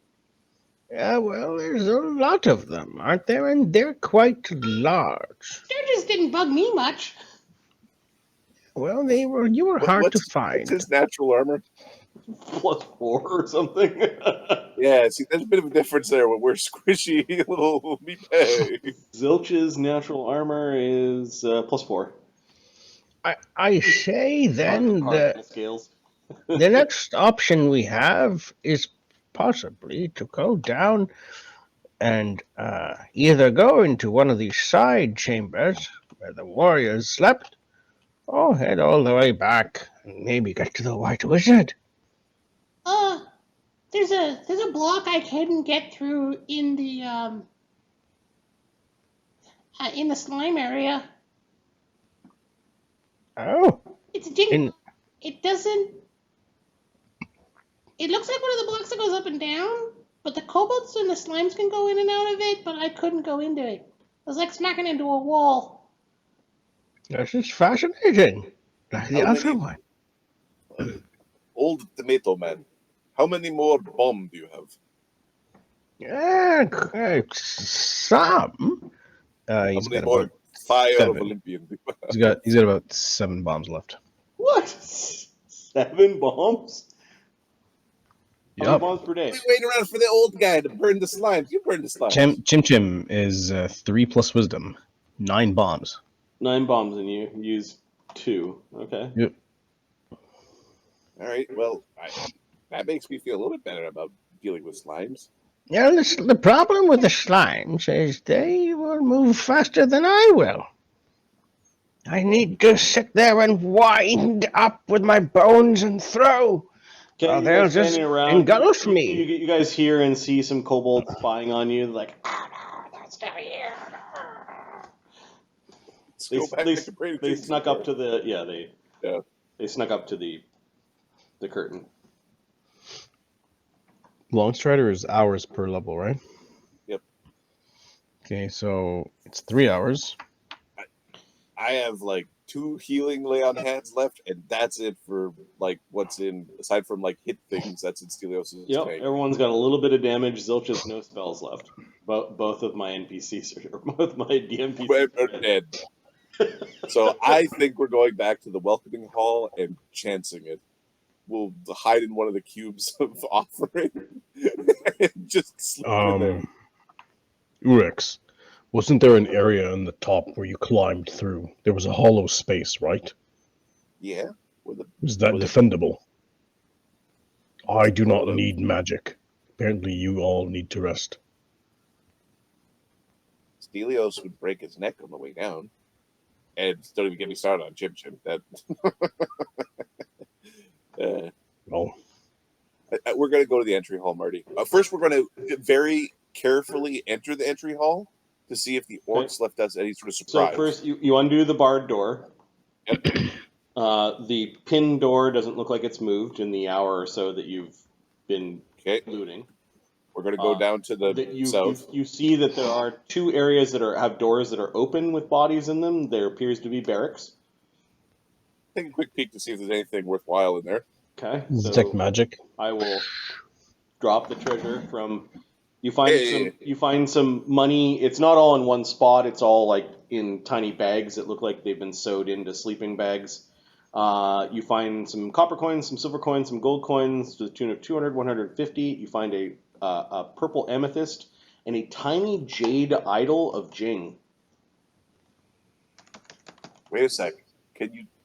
Yeah, well, there's a lot of them, aren't there? And they're quite large. Sturgis didn't bug me much. Well, you were hard to What's find. his natural armor? +4 or something. Yeah, see, there's a bit of a difference there when we're squishy little meatbag. Zilch's natural armor is +4. I say then Cardinal scales. the next option we have is possibly to go down and either go into one of these side chambers where the warriors slept, or head all the way back and maybe get to the White Wizard. There's a block I couldn't get through in the slime area. Oh, It's a ding. in It doesn't. It looks like one of the blocks that goes up and down, but the kobolds and the slimes can go in and out of it, but I couldn't go into it. It was like smacking into a wall. this is fascinating, like the How other many- one. Old tomato man, how many more bomb do you have? Yeah, some. How He's many got more about fire of 7. Olympian? He's got about 7 bombs left. What? 7 bombs? How many Yup. bombs per day? We're waiting around for the old guy to burn the slimes. You burn the slimes. Chimchim is 3 plus wisdom, 9 bombs. 9 bombs and you use 2. Okay. Yep. All right. Well, that makes me feel a little bit better about dealing with slimes. Yeah, the problem with the slimes is they will move faster than I will. I need to sit there and wind up with my bones and throw. Okay, you They'll guys just standing around. engulf me. You guys hear and see some kobolds spying on you, like, That's down here. Let's they, go back they, to Brady they King's snuck door. up to the they snuck up to the curtain. Longstrider is hours per level, right? Yep. Okay, so it's 3 hours. I have like 2 healing lay on hands left, and that's it for like what's in aside from like hit things. That's in Stelios' Yep, tank. everyone's got a little bit of damage. Zilch has no spells left. Both of my NPCs or both my DMPCs We're dead. So I think we're going back to the welcoming hall and chancing it. We'll hide in one of the cubes of offering and just sleep in there. Oorex, wasn't there an area on the top where you climbed through? There was a hollow space, right? Yeah. Is that Was it- defendable? I do not Hold on. need magic. Apparently you all need to rest. Stelios would break his neck on the way down. And don't even get me started on Chimchim. That Well, we're going to go to the entry hall, Marty. First, we're going to very carefully enter the entry hall to see if the orcs left us any sort of So surprise. first, you undo the barred door. Yep. The pin door doesn't look like it's moved in the hour or so that you've been Okay, looting. we're going to go down to the south. You see that there are 2 areas that have doors that are open with bodies in them. There appears to be barracks. Take a quick peek to see if there's anything worthwhile in there. Okay, detect so magic. I will drop the treasure from. You find some money. It's not all in one spot. It's all like in tiny bags that look like they've been sewed into sleeping bags. You find some copper coins, some silver coins, some gold coins to the tune of 200, 150. You find a purple amethyst and a tiny jade idol of Jing. Wait a sec.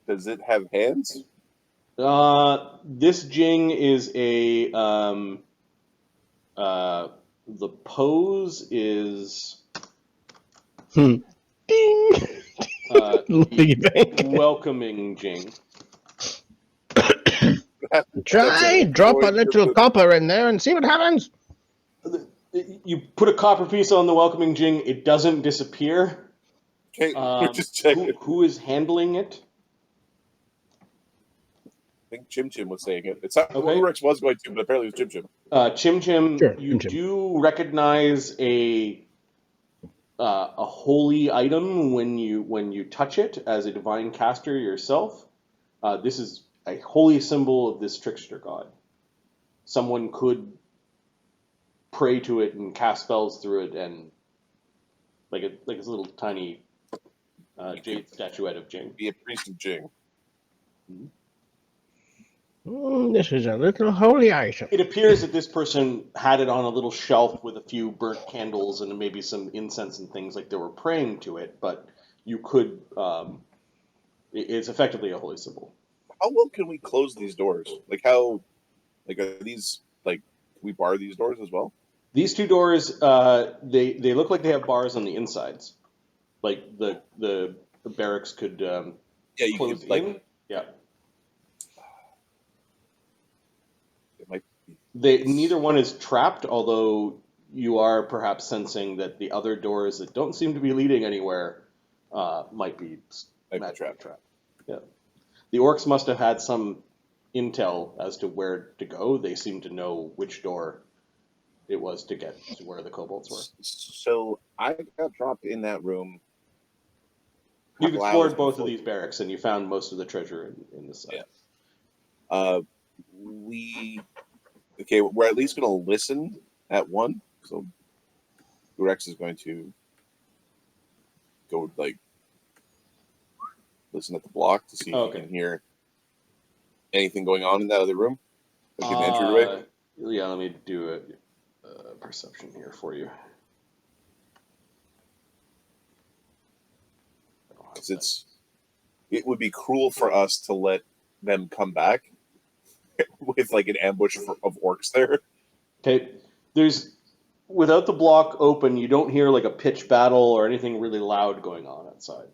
Does it have hands? This Jing is the pose is Ding! Piggy bank. welcoming Jing. Try, drop a little copper in there and see what happens. You put a copper piece on the welcoming Jing, it doesn't disappear. Okay, we're just checking. Who is handling it? I think Chimchim was saying it. It's not Okay. Oorex was going to, but apparently it was Chimchim. Chimchim, Sure, you Chimchim. do recognize a holy item when you touch it as a divine caster yourself. This is a holy symbol of this trickster god. Someone could pray to it and cast spells through it, and like this little tiny jade statuette of Jing. Be a priest of Jing. This is a little holy item. It appears that this person had it on a little shelf with a few burnt candles and maybe some incense and things, like they were praying to it, but you could, it's effectively a holy symbol. How well can we close these doors? Like how, like are these, like, can we bar these doors as well? These two doors, they look like they have bars on the insides. Like the barracks could Yeah, you close could, like, in. Yeah. it might Neither one is trapped, although you are perhaps sensing that the other doors that don't seem to be leading anywhere might be magically trapped. Yeah. The orcs must have had some intel as to where to go. They seem to know which door it was to get to where the kobolds were. So I got dropped in that room. You've couple explored hours both before- of these barracks, and you found most of the treasure in this side. Yeah. We're at least going to listen at one. So Oorex is going to go like listen at the block to see if he can hear anything going on in that other room, like in the entryway. Yeah, let me do a perception here for you. Because it would be cruel for us to let them come back with like an ambush of orcs there. Okay, without the block open, you don't hear like a pitched battle or anything really loud going on outside.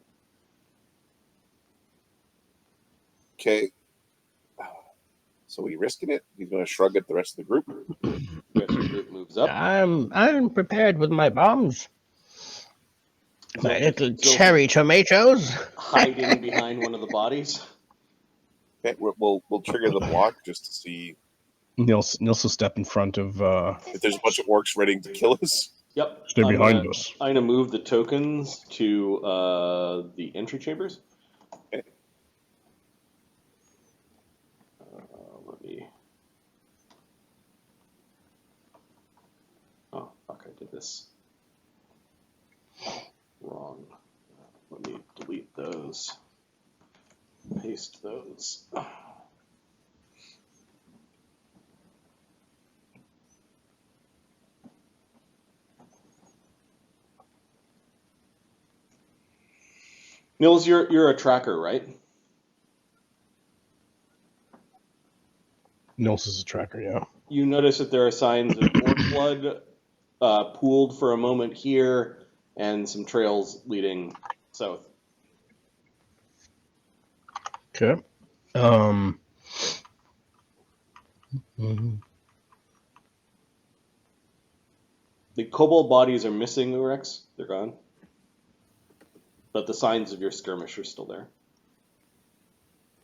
Okay. So we risking it? He's going to shrug at the rest of the group. The rest of the group moves up. I'm prepared with my bombs. My little Zilch cherry tomatoes. hiding behind one of the bodies. Okay, we'll trigger the block just to see Nils will step in front of. if there's a bunch of orcs ready to kill us. Yep. Stay behind us. I'm gonna move the tokens to the entry chambers. Okay. Let me. Oh fuck! I did this wrong. Let me delete those. Paste those. Nils, you're a tracker, right? Nils is a tracker, yeah. You notice that there are signs of orc blood pooled for a moment here, and some trails leading south. Okay. Mhm. The kobold bodies are missing, Oorex. They're gone. But the signs of your skirmish are still there.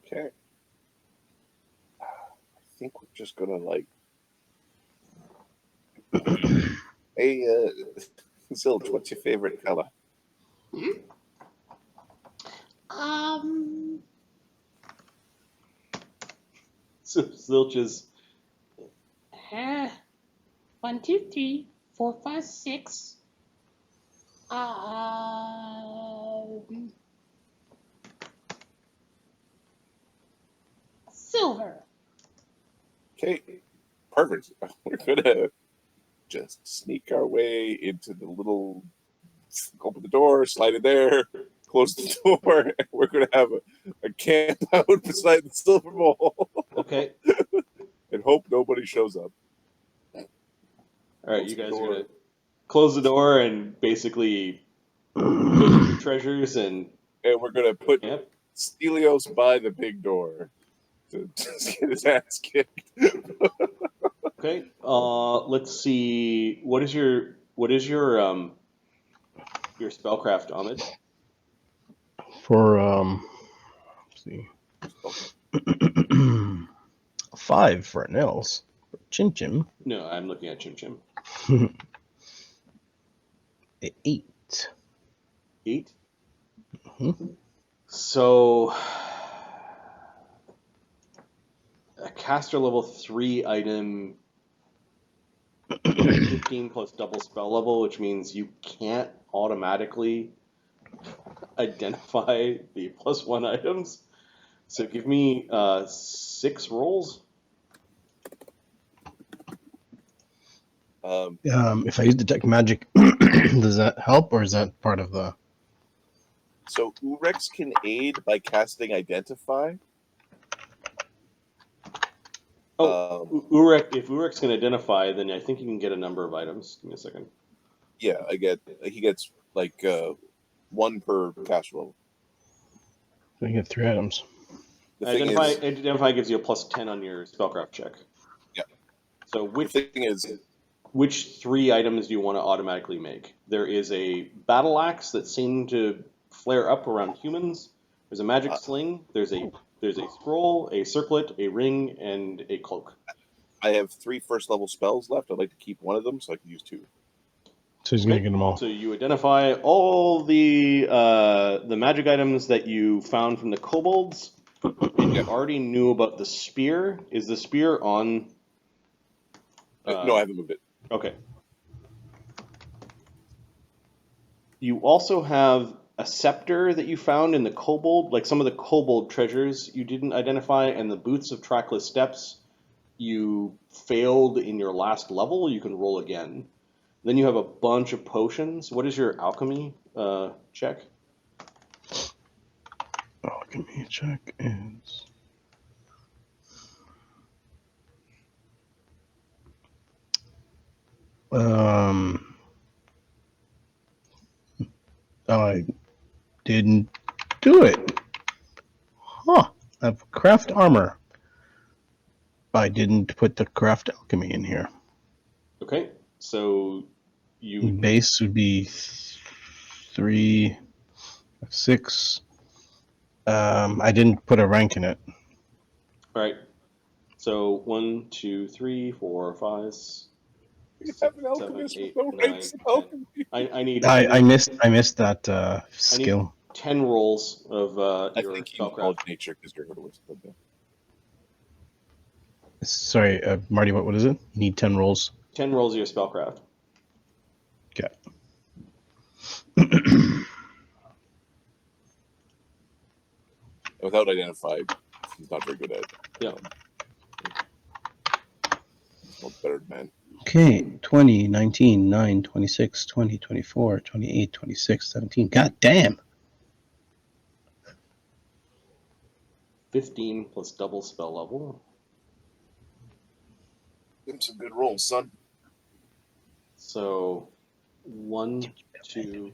Okay. I think we're just gonna like. Hey, Zilch, what's your favorite color? So Zilch is 1, 2, 3, 4, 5, 6. Silver. Okay, perfect. We're gonna just sneak our way into the little. Open the door, slide it there, close the door, and we're gonna have a camp out beside the silver bowl. okay. And hope nobody shows up. All right, you guys are gonna close the door and basically put your treasures and we're gonna put camp. Stelios by the big door to just get his ass kicked. Okay. Let's see. What is your spellcraft, Ahmed? For let's see. 5 for Nils. For Chimchim. No, I'm looking at Chimchim. 8. 8. Mhm. So a caster level 3 item 15 plus double spell level, which means you can't automatically identify the +1 items. So give me 6 rolls. If I use detect magic, does that help, or is that part of the? So Oorex can aid by casting Identify. Oorex, if Oorex can identify, then I think you can get a number of items. Give me a second. Yeah, he gets like 1 per cast roll. I get 3 items. The thing Identify gives you a +10 on your spellcraft check. Yeah. So the thing is, which 3 items do you want to automatically make? There is a battle axe that seemed to flare up around humans. There's a magic sling. There's a scroll, a circlet, a ring, and a cloak. I have 3 first level spells left. I'd like to keep one of them, so I can use 2. So he's gonna get them all. So you identify all the magic items that you found from the kobolds, and you already knew about the spear. Is the spear on? No, I haven't moved it. Okay. You also have a scepter that you found in the kobold, like some of the kobold treasures you didn't identify, and the boots of trackless steps you failed in your last level. You can roll again. Then you have a bunch of potions. What is your alchemy check? Alchemy check is. I didn't do it. Huh. I have craft armor. I didn't put the craft alchemy in here. Okay, so you Base would be 3, 6. I didn't put a rank in it. all right. So 1, 2, 3, 4, 5, 6, You have an 7, alchemist 8, with no 9, ranks in 10. alchemy. I I missed that skill. 10 rolls of I your think you spellcraft. called nature because you're herbalist. Sorry, Marty. What is it? You need 10 rolls. 10 rolls of your spellcraft. Okay. Without identified, he's not very good at it. Yeah. Well, better man. Okay, 20, 19, 9, 26, 20, 24, 28, 26, 17. God damn. 15 plus double spell level. Give him some good rolls, son. So 1, 2,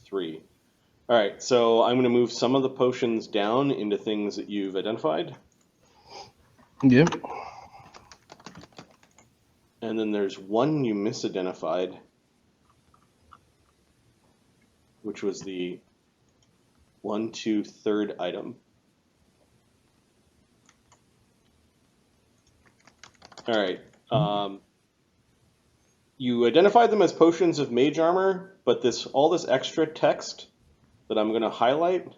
3. All right, so I'm going to move some of the potions down into things that you've identified. Yep. And then there's one you misidentified, which was the 1, 2, 3rd item. All right. You identified them as potions of mage armor, but all this extra text that I'm going to highlight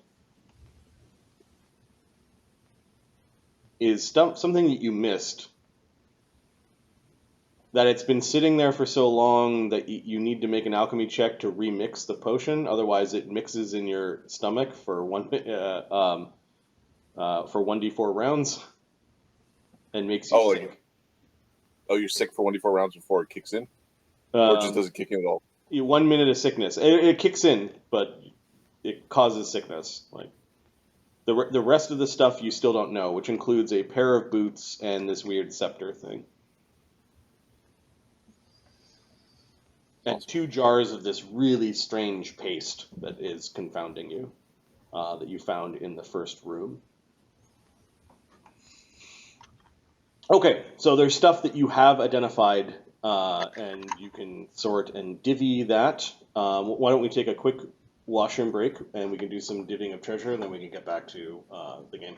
is something that you missed. That it's been sitting there for so long that you need to make an alchemy check to remix the potion. Otherwise, it mixes in your stomach for 1d4 rounds and makes you sick. Oh, you're sick for 1d4 rounds before it kicks in? Or it just doesn't kick in at all? 1 minute of sickness. It kicks in, but it causes sickness. Like the rest of the stuff you still don't know, which includes a pair of boots and this weird scepter thing. And 2 jars of this really strange paste that is confounding you, that you found in the first room. Okay, so there's stuff that you have identified, and you can sort and divvy that. Why don't we take a quick washroom break, and we can do some divvying of treasure, and then we can get back to the game.